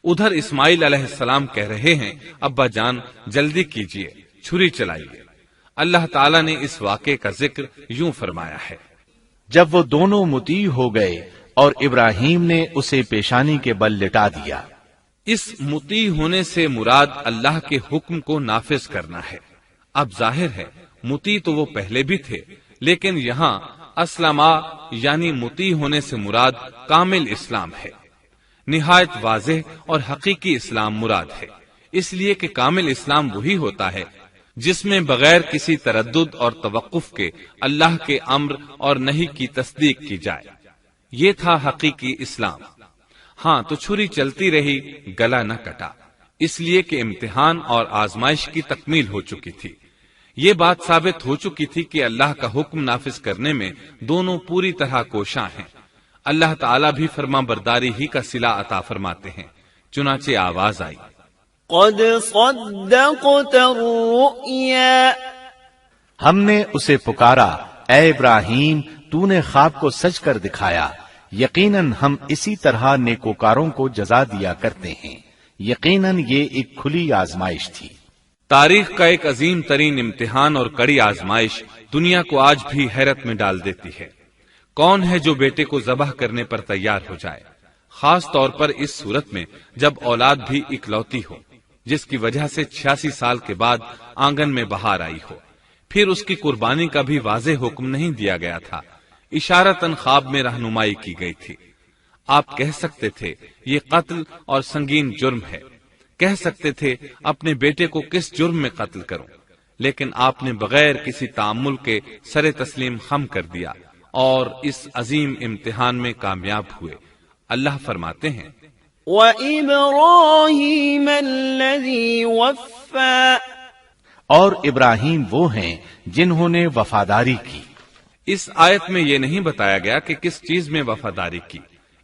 ادھر اسماعیل علیہ السلام کہہ رہے ہیں، ابا جان جلدی کیجئے، چھری چلائیے۔ اللہ تعالیٰ نے اس واقعے کا ذکر یوں فرمایا ہے، جب وہ دونوں مطیع ہو گئے اور ابراہیم نے اسے پیشانی کے بل لٹا دیا۔ اس مطیع ہونے سے مراد اللہ کے حکم کو نافذ کرنا ہے۔ اب ظاہر ہے مطیع تو وہ پہلے بھی تھے، لیکن یہاں اسلما یعنی مطیع ہونے سے مراد کامل اسلام ہے۔ نہایت واضح اور حقیقی اسلام مراد ہے، اس لیے کہ کامل اسلام وہی ہوتا ہے جس میں بغیر کسی تردد اور توقف کے اللہ کے امر اور نہی کی تصدیق کی جائے۔ یہ تھا حقیقی اسلام۔ ہاں تو چھری چلتی رہی، گلا نہ کٹا، اس لیے کہ امتحان اور آزمائش کی تکمیل ہو چکی تھی۔ یہ بات ثابت ہو چکی تھی کہ اللہ کا حکم نافذ کرنے میں دونوں پوری طرح کوشاں ہیں۔ اللہ تعالیٰ بھی فرما برداری ہی کا صلہ عطا فرماتے ہیں۔ چنانچہ آواز آئی، قد صدقت الرؤيا، ہم نے اسے پکارا، اے ابراہیم تو نے خواب کو سچ کر دکھایا، یقیناً ہم اسی طرح نیکوکاروں کو جزا دیا کرتے ہیں۔ یقیناً یہ ایک کھلی آزمائش تھی۔ تاریخ کا ایک عظیم ترین امتحان اور کڑی آزمائش دنیا کو آج بھی حیرت میں ڈال دیتی ہے۔ کون ہے جو بیٹے کو ذبح کرنے پر تیار ہو جائے، خاص طور پر اس صورت میں جب اولاد بھی اکلوتی ہو، جس کی وجہ سے 86 سال کے بعد آنگن میں بہار آئی ہو۔ پھر اس کی قربانی کا بھی واضح حکم نہیں دیا گیا تھا، اشارتاً خواب میں رہنمائی کی گئی تھی۔ آپ کہہ سکتے تھے یہ قتل اور سنگین جرم ہے، کہہ سکتے تھے اپنے بیٹے کو کس جرم میں قتل کروں، لیکن آپ نے بغیر کسی تعامل کے سر تسلیم خم کر دیا اور اس عظیم امتحان میں کامیاب ہوئے۔ اللہ فرماتے ہیں، وَإِبْرَاهِيمَ الَّذِي وَفَّى، اور ابراہیم وہ ہیں جنہوں نے وفاداری کی۔ اس آیت میں یہ نہیں بتایا گیا کہ کس چیز میں وفاداری کی،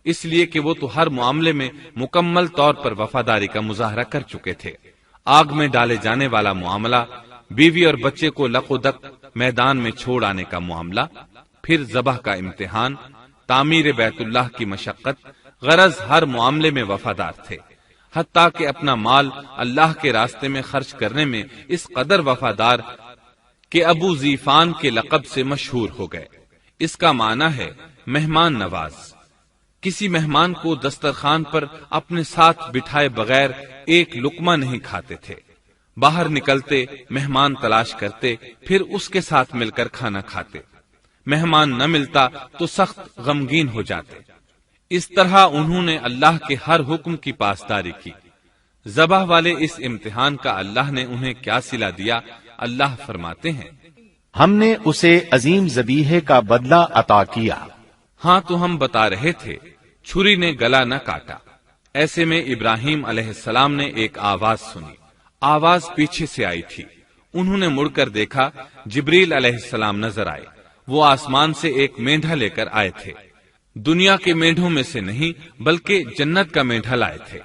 اس لیے کہ وہ تو ہر معاملے میں مکمل طور پر وفاداری کا مظاہرہ کر چکے تھے۔ آگ میں ڈالے جانے والا معاملہ، بیوی اور بچے کو لق و دق میدان میں چھوڑ آنے کا معاملہ، پھر ذبح کا امتحان، تعمیر بیت اللہ کی مشقت، غرض ہر معاملے میں وفادار تھے، حتیٰ کہ اپنا مال اللہ کے راستے میں خرچ کرنے میں اس قدر وفادار کہ ابو زیفان کے لقب سے مشہور ہو گئے۔ اس کا معنی ہے مہمان نواز۔ کسی مہمان کو دسترخوان پر اپنے ساتھ بٹھائے بغیر ایک لقمہ نہیں کھاتے تھے، باہر نکلتے مہمان تلاش کرتے، پھر اس کے ساتھ مل کر کھانا کھاتے، مہمان نہ ملتا تو سخت غمگین ہو جاتے۔ اس طرح انہوں نے اللہ کے ہر حکم کی پاسداری کی۔ ذبح والے اس امتحان کا اللہ نے انہیں کیا صلہ دیا؟ اللہ فرماتے ہیں، ہم نے اسے عظیم ذبیحے کا بدلہ عطا کیا۔ ہاں تو ہم بتا رہے تھے چھری نے گلا نہ کاٹا۔ ایسے میں ابراہیم علیہ السلام نے ایک آواز سنی، آواز پیچھے سے آئی تھی۔ انہوں نے مڑ کر دیکھا، جبریل علیہ السلام نظر آئے۔ وہ آسمان سے ایک مینڈھا لے کر آئے تھے، دنیا کے مینڈھوں میں سے نہیں بلکہ جنت کا مینڈھا لائے تھے۔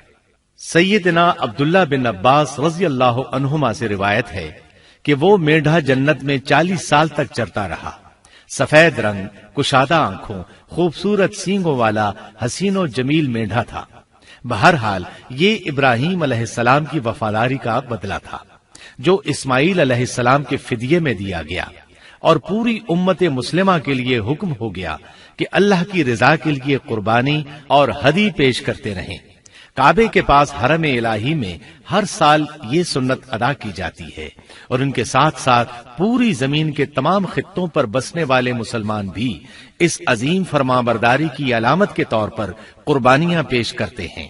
سیدنا عبداللہ بن عباس رضی اللہ عنہما سے روایت ہے کہ وہ مینڈھا جنت میں 40 سال تک چرتا رہا۔ سفید رنگ، کشادہ آنکھوں، خوبصورت سینگوں والا حسین و جمیل مینڈھا تھا۔ بہرحال یہ ابراہیم علیہ السلام کی وفاداری کا بدلہ تھا جو اسماعیل علیہ السلام کے فدیے میں دیا گیا۔ اور پوری امت مسلمہ کے لیے حکم ہو گیا کہ اللہ کی رضا کے لیے قربانی اور ہدی پیش کرتے رہیں۔ کعبے کے پاس حرم الہی میں ہر سال یہ سنت ادا کی جاتی ہے، اور ان کے ساتھ ساتھ پوری زمین کے تمام خطوں پر بسنے والے مسلمان بھی اس عظیم فرمانبرداری کی علامت کے طور پر قربانیاں پیش کرتے ہیں۔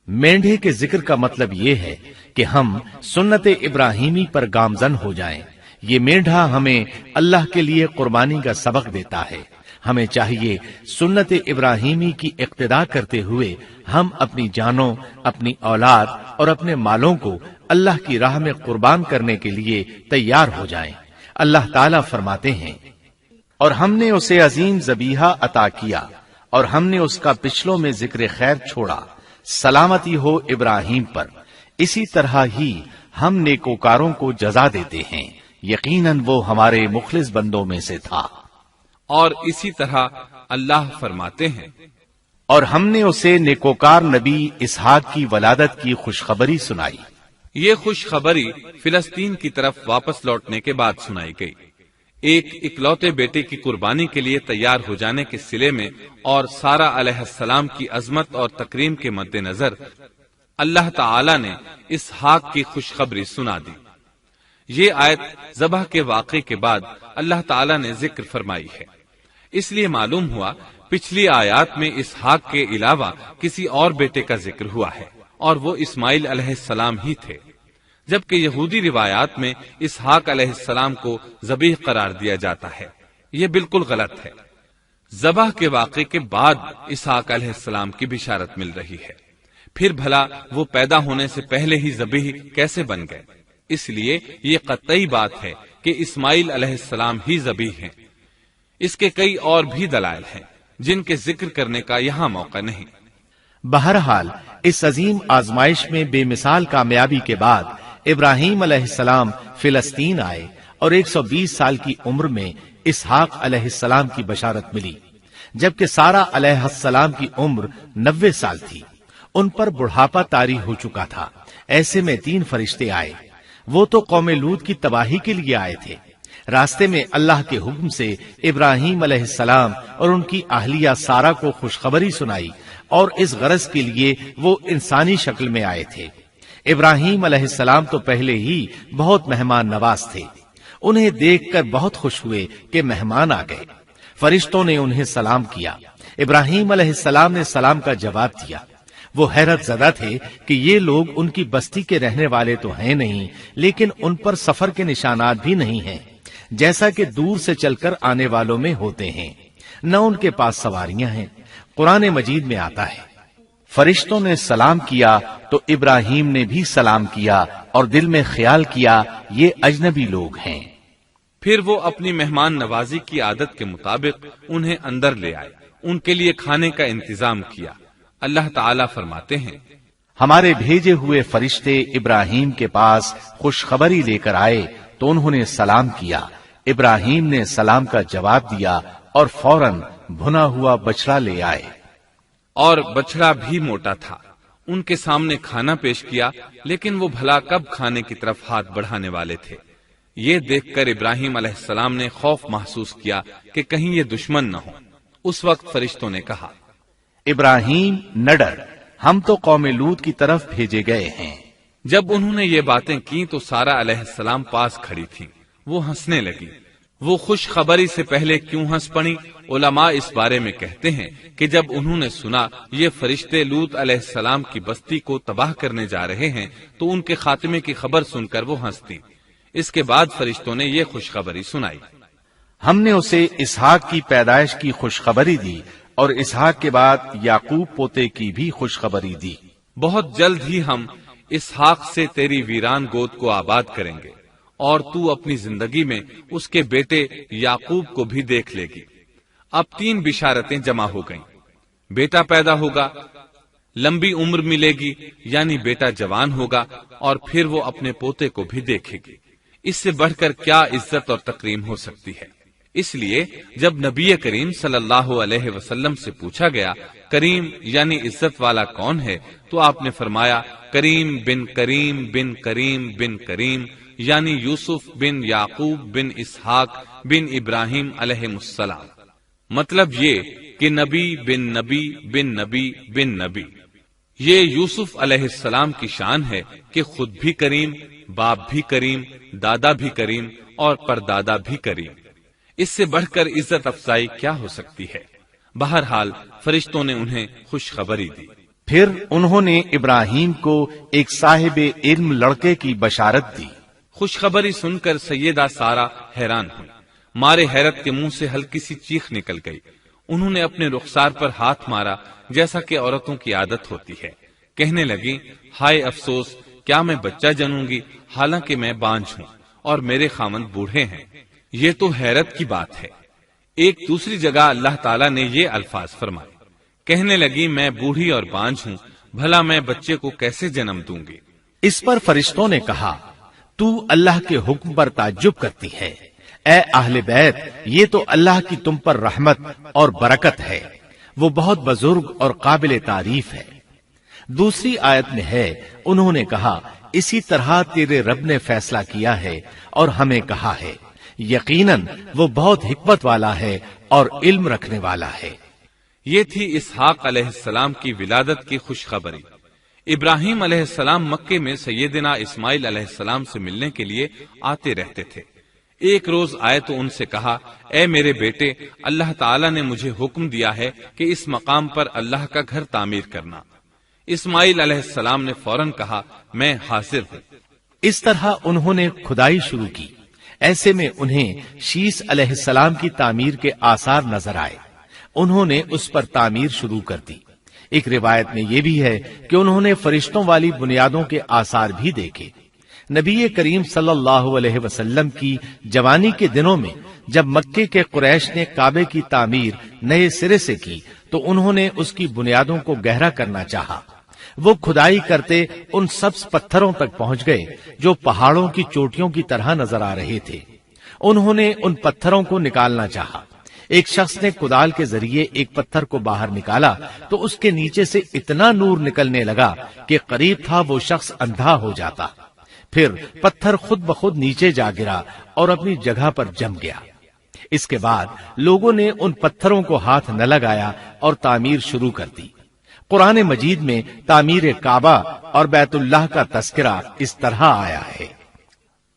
مینڈھے کے ذکر کا مطلب یہ ہے کہ ہم سنت ابراہیمی پر گامزن ہو جائیں۔ یہ مینڈھا ہمیں اللہ کے لیے قربانی کا سبق دیتا ہے۔ ہمیں چاہیے سنت ابراہیمی کی اقتدا کرتے ہوئے ہم اپنی جانوں، اپنی اولاد اور اپنے مالوں کو اللہ کی راہ میں قربان کرنے کے لیے تیار ہو جائیں۔ اللہ تعالیٰ فرماتے ہیں، اور ہم نے اسے عظیم ذبیحہ عطا کیا اور ہم نے اس کا پچھلوں میں ذکر خیر چھوڑا، سلامتی ہو ابراہیم پر۔ اسی طرح ہی ہم نیکوکاروں کو جزا دیتے ہیں، یقیناً وہ ہمارے مخلص بندوں میں سے تھا۔ اور اسی طرح اللہ فرماتے ہیں، اور ہم نے اسے نیکوکار نبی اسحاق کی ولادت کی خوشخبری سنائی۔ یہ خوشخبری فلسطین کی طرف واپس لوٹنے کے بعد سنائی گئی۔ ایک اکلوتے بیٹے کی قربانی کے لیے تیار ہو جانے کے سلے میں اور سارہ علیہ السلام کی عظمت اور تکریم کے مد نظر اللہ تعالی نے اسحاق کی خوشخبری سنا دی۔ یہ آیت ذبح کے واقعے کے بعد اللہ تعالی نے ذکر فرمائی ہے، اس لیے معلوم ہوا پچھلی آیات میں اسحاق کے علاوہ کسی اور بیٹے کا ذکر ہوا ہے، اور وہ اسماعیل علیہ السلام ہی تھے، جبکہ یہودی روایات میں اسحاق علیہ السلام کو ذبیح قرار دیا جاتا ہے۔ یہ بالکل غلط ہے۔ ذبح کے واقعے کے بعد اسحاق علیہ السلام کی بشارت مل رہی ہے، پھر بھلا وہ پیدا ہونے سے پہلے ہی ذبیح کیسے بن گئے؟ اس لیے یہ قطعی بات ہے کہ اسماعیل علیہ السلام ہی ذبیح ہیں۔ اس کے کئی اور بھی دلائل ہیں جن کے ذکر کرنے کا یہاں موقع نہیں۔ بہرحال اس عظیم آزمائش میں بے مثال کامیابی کے بعد ابراہیم علیہ السلام فلسطین آئے اور 120 سال کی عمر میں اسحاق علیہ السلام کی بشارت ملی، جبکہ سارہ علیہ السلام کی عمر 90 سال تھی۔ ان پر بڑھاپا طاری ہو چکا تھا۔ ایسے میں 3 فرشتے آئے۔ وہ تو قوم لوط کی تباہی کے لیے آئے تھے۔ راستے میں اللہ کے حکم سے ابراہیم علیہ السلام اور ان کی اہلیہ سارہ کو خوشخبری سنائی، اور اس غرض کے لیے وہ انسانی شکل میں آئے تھے۔ ابراہیم علیہ السلام تو پہلے ہی بہت مہمان نواز تھے۔ انہیں دیکھ کر بہت خوش ہوئے کہ مہمان آ گئے۔ فرشتوں نے انہیں سلام کیا۔ ابراہیم علیہ السلام نے سلام کا جواب دیا۔ وہ حیرت زدہ تھے کہ یہ لوگ ان کی بستی کے رہنے والے تو ہیں نہیں، لیکن ان پر سفر کے نشانات بھی نہیں ہیں، جیسا کہ دور سے چل کر آنے والوں میں ہوتے ہیں، نہ ان کے پاس سواریاں ہیں۔ قرآن مجید میں آتا ہے، فرشتوں نے سلام کیا تو ابراہیم نے بھی سلام کیا اور دل میں خیال کیا یہ اجنبی لوگ ہیں۔ پھر وہ اپنی مہمان نوازی کی عادت کے مطابق انہیں اندر لے آئے، ان کے لیے کھانے کا انتظام کیا۔ اللہ تعالیٰ فرماتے ہیں، ہمارے بھیجے ہوئے فرشتے ابراہیم کے پاس خوشخبری لے کر آئے تو انہوں نے سلام کیا۔ ابراہیم نے سلام کا جواب دیا اور فوراً بھنا ہوا بچڑا لے آئے، اور بچڑا بھی موٹا تھا۔ ان کے سامنے کھانا پیش کیا، لیکن وہ بھلا کب کھانے کی طرف ہاتھ بڑھانے والے تھے۔ یہ دیکھ کر ابراہیم علیہ السلام نے خوف محسوس کیا کہ کہیں یہ دشمن نہ ہو۔ اس وقت فرشتوں نے کہا، ابراہیم نہ ڈر، ہم تو قوم لوط کی طرف بھیجے گئے ہیں۔ جب انہوں نے یہ باتیں کی تو سارہ علیہ السلام پاس کھڑی تھی۔ وہ ہنسنے لگی۔ وہ خوش خبری سے پہلے کیوں ہنس پڑی؟ علماء اس بارے میں کہتے ہیں کہ جب انہوں نے سنا یہ فرشتے لوط علیہ السلام کی بستی کو تباہ کرنے جا رہے ہیں تو ان کے خاتمے کی خبر سن کر وہ ہنستی۔ اس کے بعد فرشتوں نے یہ خوشخبری سنائی، ہم نے اسے اسحاق کی پیدائش کی خوشخبری دی اور اسحاق کے بعد یعقوب پوتے کی بھی خوشخبری دی۔ بہت جلد ہی ہم اسحاق سے تیری ویران گود کو آباد کریں گے، اور تو اپنی زندگی میں اس کے بیٹے یعقوب کو بھی دیکھ لے گی۔ اب 3 بشارتیں جمع ہو گئیں۔ بیٹا پیدا ہوگا، لمبی عمر ملے گی یعنی بیٹا جوان ہوگا، اور پھر وہ اپنے پوتے کو بھی دیکھے گی۔ اس سے بڑھ کر کیا عزت اور تکریم ہو سکتی ہے؟ اس لیے جب نبی کریم صلی اللہ علیہ وسلم سے پوچھا گیا کریم یعنی عزت والا کون ہے، تو آپ نے فرمایا کریم بن کریم بن کریم بن کریم، یعنی یوسف بن یعقوب بن اسحاق بن ابراہیم علیہ السلام۔ مطلب یہ کہ نبی بن نبی بن نبی بن نبی۔ یہ یوسف علیہ السلام کی شان ہے کہ خود بھی کریم، باپ بھی کریم، دادا بھی کریم اور پردادا بھی کریم۔ اس سے بڑھ کر عزت افزائی کیا ہو سکتی ہے؟ بہرحال فرشتوں نے انہیں خوشخبری دی۔ پھر انہوں نے ابراہیم کو ایک صاحب علم لڑکے کی بشارت دی۔ خوشخبری سن کر سیدہ سارہ حیران ہوئی، مارے حیرت کے منہ سے ہلکی سی چیخ نکل گئی۔ انہوں نے اپنے رخسار پر ہاتھ مارا جیسا کہ عورتوں کی عادت ہوتی ہے، کہنے لگی، ہائے افسوس، کیا میں بچہ جنوں گی حالانکہ میں بانجھ ہوں اور میرے خاوند بوڑھے ہیں؟ یہ تو حیرت کی بات ہے۔ ایک دوسری جگہ اللہ تعالیٰ نے یہ الفاظ فرمائے، کہنے لگی، میں بوڑھی اور بانجھ ہوں، بھلا میں بچے کو کیسے جنم دوں گی؟ اس پر فرشتوں نے کہا، تو اللہ کے حکم پر تعجب کرتی ہے، اے اہل بیت، یہ تو اللہ کی تم پر رحمت اور برکت ہے، وہ بہت بزرگ اور قابل تعریف ہے۔ دوسری آیت میں ہے، انہوں نے کہا، اسی طرح تیرے رب نے فیصلہ کیا ہے اور ہمیں کہا ہے، یقیناً وہ بہت حکمت والا ہے اور علم رکھنے والا ہے۔ یہ تھی اسحاق علیہ السلام کی ولادت کی خوشخبری۔ ابراہیم علیہ السلام مکے میں سیدنا اسماعیل علیہ السلام سے ملنے کے لیے آتے رہتے تھے۔ ایک روز آئے تو ان سے کہا، اے میرے بیٹے، اللہ تعالیٰ نے مجھے حکم دیا ہے کہ اس مقام پر اللہ کا گھر تعمیر کرنا۔ اسماعیل علیہ السلام نے فوراً کہا، میں حاضر ہوں۔ اس طرح انہوں نے کھدائی شروع کی۔ ایسے میں انہیں شیش علیہ السلام کی تعمیر کے آثار نظر آئے۔ انہوں نے اس پر تعمیر شروع کر دی۔ ایک روایت میں یہ بھی ہے کہ انہوں نے فرشتوں والی بنیادوں کے آثار بھی دیکھے۔ نبی کریم صلی اللہ علیہ وسلم کی جوانی کے دنوں میں جب مکے کے قریش نے کعبے کی تعمیر نئے سرے سے کی تو انہوں نے اس کی بنیادوں کو گہرا کرنا چاہا۔ وہ کھدائی کرتے ان سبز پتھروں تک پہنچ گئے جو پہاڑوں کی چوٹیوں کی طرح نظر آ رہے تھے۔ انہوں نے ان پتھروں کو نکالنا چاہا۔ ایک شخص نے کدال کے ذریعے ایک پتھر کو باہر نکالا تو اس کے نیچے سے اتنا نور نکلنے لگا کہ قریب تھا وہ شخص اندھا ہو جاتا۔ پھر پتھر خود بخود نیچے جا گرا اور اپنی جگہ پر جم گیا۔ اس کے بعد لوگوں نے ان پتھروں کو ہاتھ نہ لگایا اور تعمیر شروع کر دی۔ قرآن مجید میں تعمیر کعبہ اور بیت اللہ کا تذکرہ اس طرح آیا ہے،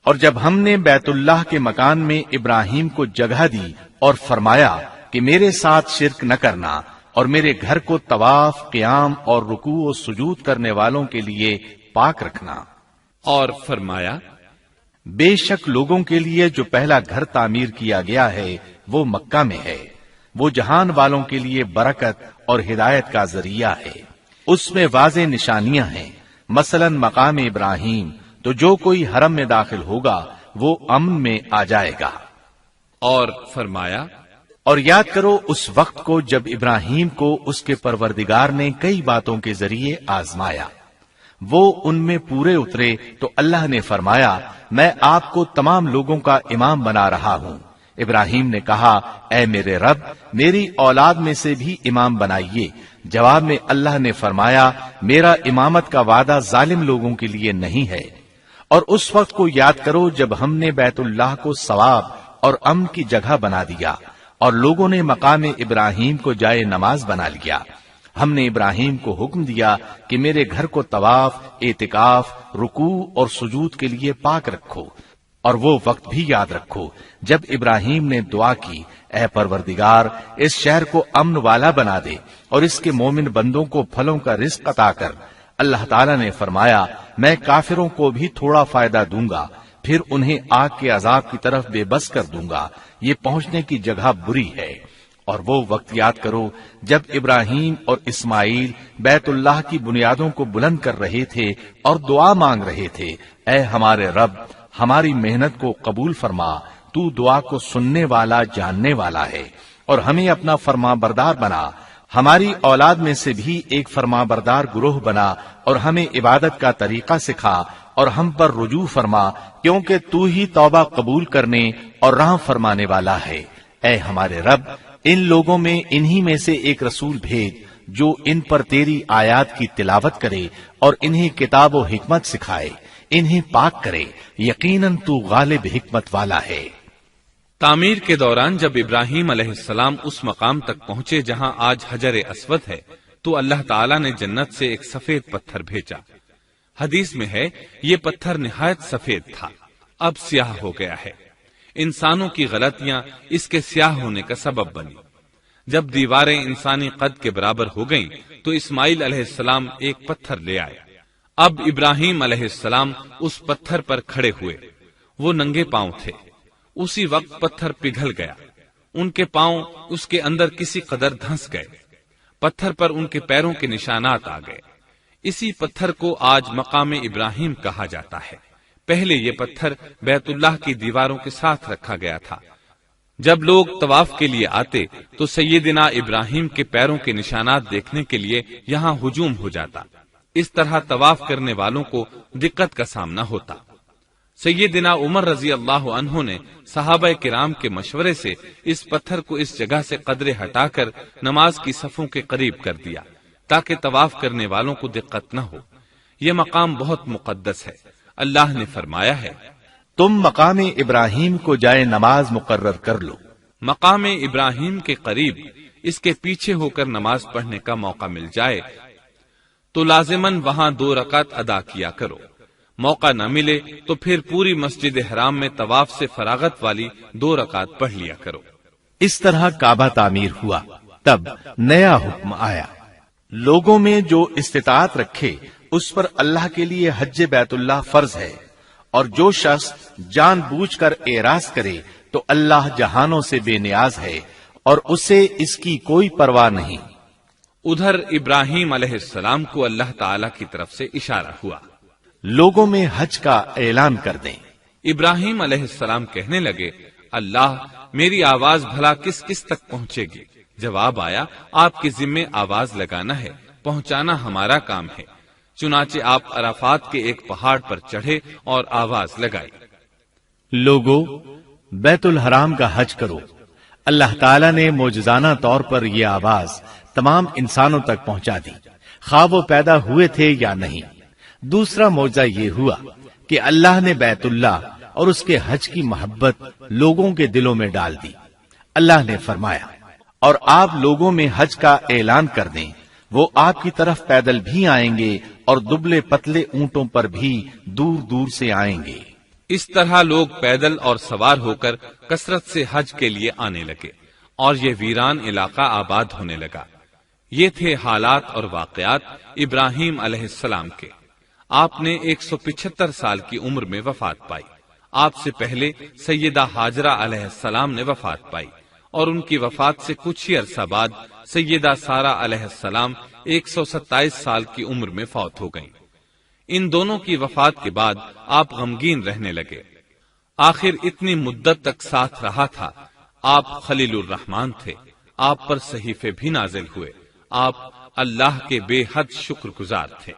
اور جب ہم نے بیت اللہ کے مکان میں ابراہیم کو جگہ دی اور فرمایا کہ میرے ساتھ شرک نہ کرنا اور میرے گھر کو طواف، قیام اور رکوع و سجود کرنے والوں کے لیے پاک رکھنا، اور فرمایا، بے شک لوگوں کے لیے جو پہلا گھر تعمیر کیا گیا ہے وہ مکہ میں ہے، وہ جہان والوں کے لیے برکت اور ہدایت کا ذریعہ ہے، اس میں واضح نشانیاں ہیں، مثلا مقام ابراہیم، تو جو کوئی حرم میں داخل ہوگا وہ امن میں آ جائے گا۔ اور فرمایا، اور یاد کرو اس وقت کو جب ابراہیم کو اس کے پروردگار نے کئی باتوں کے ذریعے آزمایا، وہ ان میں پورے اترے تو اللہ نے فرمایا، میں آپ کو تمام لوگوں کا امام بنا رہا ہوں۔ ابراہیم نے کہا، اے میرے رب، میری اولاد میں سے بھی امام بنائیے۔ جواب میں اللہ نے فرمایا، میرا امامت کا وعدہ ظالم لوگوں کے لیے نہیں ہے۔ اور اس وقت کو یاد کرو جب ہم نے بیت اللہ کو ثواب اور امن کی جگہ بنا دیا اور لوگوں نے مقام ابراہیم کو جائے نماز بنا لیا۔ ہم نے ابراہیم کو حکم دیا کہ میرے گھر کو طواف، اعتکاف، رکوع اور سجود کے لیے پاک رکھو، اور وہ وقت بھی یاد رکھو جب ابراہیم نے دعا کی، اے پروردگار، اس شہر کو امن والا بنا دے اور اس کے مومن بندوں کو پھلوں کا رزق عطا کر۔ اللہ تعالیٰ نے فرمایا، میں کافروں کو بھی تھوڑا فائدہ دوں گا، پھر انہیں آگ کے عذاب کی طرف بے بس کر دوں گا، یہ پہنچنے کی جگہ بری ہے۔ اور وہ وقت یاد کرو جب ابراہیم اور اسماعیل بیت اللہ کی بنیادوں کو بلند کر رہے تھے اور دعا مانگ رہے تھے، اے ہمارے رب، ہماری محنت کو قبول فرما، تو دعا کو سننے والا، جاننے والا ہے، اور ہمیں اپنا فرما بردار بنا، ہماری اولاد میں سے بھی ایک فرما بردار گروہ بنا، اور ہمیں عبادت کا طریقہ سکھا اور ہم پر رجوع فرما، کیونکہ تو ہی توبہ قبول کرنے اور رحم فرمانے والا ہے۔ اے ہمارے رب، ان لوگوں میں انہی میں سے ایک رسول بھیج جو ان پر تیری آیات کی تلاوت کرے اور انہیں کتاب و حکمت سکھائے، انہیں پاک کرے، یقیناً تو غالب حکمت والا ہے۔ تعمیر کے دوران جب ابراہیم علیہ السلام اس مقام تک پہنچے جہاں آج حجر اسود ہے تو اللہ تعالیٰ نے جنت سے ایک سفید پتھر بھیجا۔ حدیث میں ہے یہ پتھر نہایت سفید تھا، اب سیاہ ہو گیا ہے۔ انسانوں کی غلطیاں اس کے سیاہ ہونے کا سبب بنی۔ جب دیواریں انسانی قد کے برابر ہو گئیں تو اسماعیل علیہ السلام ایک پتھر لے آئے۔ اب ابراہیم علیہ السلام اس پتھر پر کھڑے ہوئے، وہ ننگے پاؤں تھے۔ اسی وقت پتھر پگھل گیا، ان کے پاؤں اس کے اندر کسی قدر دھنس گئے، پتھر پر ان کے پیروں کے نشانات آ گئے۔ اسی پتھر کو آج مقام ابراہیم کہا جاتا ہے۔ پہلے یہ پتھر بیت اللہ کی دیواروں کے ساتھ رکھا گیا تھا۔ جب لوگ طواف کے لیے آتے تو سیدنا ابراہیم کے پیروں کے نشانات دیکھنے کے لیے یہاں ہجوم ہو جاتا۔ اس طرح طواف کرنے والوں کو دقت کا سامنا ہوتا۔ سیدنا عمر رضی اللہ عنہ نے صحابہ کرام کے مشورے سے اس پتھر کو اس جگہ سے قدرے ہٹا کر نماز کی صفوں کے قریب کر دیا تاکہ طواف کرنے والوں کو دقت نہ ہو۔ یہ مقام بہت مقدس ہے۔ اللہ نے فرمایا ہے، تم مقام ابراہیم کو جائے نماز مقرر کر لو۔ مقام ابراہیم کے قریب اس کے پیچھے ہو کر نماز پڑھنے کا موقع مل جائے تو لازماً وہاں 2 رکعت ادا کیا کرو۔ موقع نہ ملے تو پھر پوری مسجد حرام میں طواف سے فراغت والی 2 رکعت پڑھ لیا کرو۔ اس طرح کعبہ تعمیر ہوا۔ تب نیا حکم آیا، لوگوں میں جو استطاعت رکھے اس پر اللہ کے لیے حج بیت اللہ فرض ہے، اور جو شخص جان بوجھ کر اعراض کرے تو اللہ جہانوں سے بے نیاز ہے اور اسے اس کی کوئی پرواہ نہیں۔ ادھر ابراہیم علیہ السلام کو اللہ تعالی کی طرف سے اشارہ ہوا، لوگوں میں حج کا اعلان کر دیں۔ ابراہیم علیہ السلام کہنے لگے، اللہ میری آواز بھلا کس کس تک پہنچے گی؟ جواب آیا، آپ کے ذمے آواز لگانا ہے، پہنچانا ہمارا کام ہے۔ چنانچہ آپ عرفات کے ایک پہاڑ پر چڑھے اور آواز لگائی، لوگو بیت الحرام کا حج کرو۔ اللہ تعالیٰ نے معجزانہ طور پر یہ آواز تمام انسانوں تک پہنچا دی، خواہ وہ پیدا ہوئے تھے یا نہیں۔ دوسرا معجزہ یہ ہوا کہ اللہ نے بیت اللہ اور اس کے حج کی محبت لوگوں کے دلوں میں ڈال دی۔ اللہ نے فرمایا، اور آپ لوگوں میں حج کا اعلان کر دیں، وہ آپ کی طرف پیدل بھی آئیں گے اور دبلے پتلے اونٹوں پر بھی دور دور سے آئیں گے۔ اس طرح لوگ پیدل اور سوار ہو کر کثرت سے حج کے لیے آنے لگے اور یہ ویران علاقہ آباد ہونے لگا۔ یہ تھے حالات اور واقعات ابراہیم علیہ السلام کے۔ آپ نے 175 سال کی عمر میں وفات پائی۔ آپ سے پہلے سیدہ ہاجرہ علیہ السلام نے وفات پائی اور ان کی وفات سے کچھ ہی عرصہ بعد سیدہ سارہ علیہ السلام 127 سال کی عمر میں فوت ہو گئیں۔ ان دونوں کی وفات کے بعد آپ غمگین رہنے لگے۔ آخر اتنی مدت تک ساتھ رہا تھا۔ آپ خلیل الرحمن تھے، آپ پر صحیفے بھی نازل ہوئے، آپ اللہ کے بے حد شکر گزار تھے۔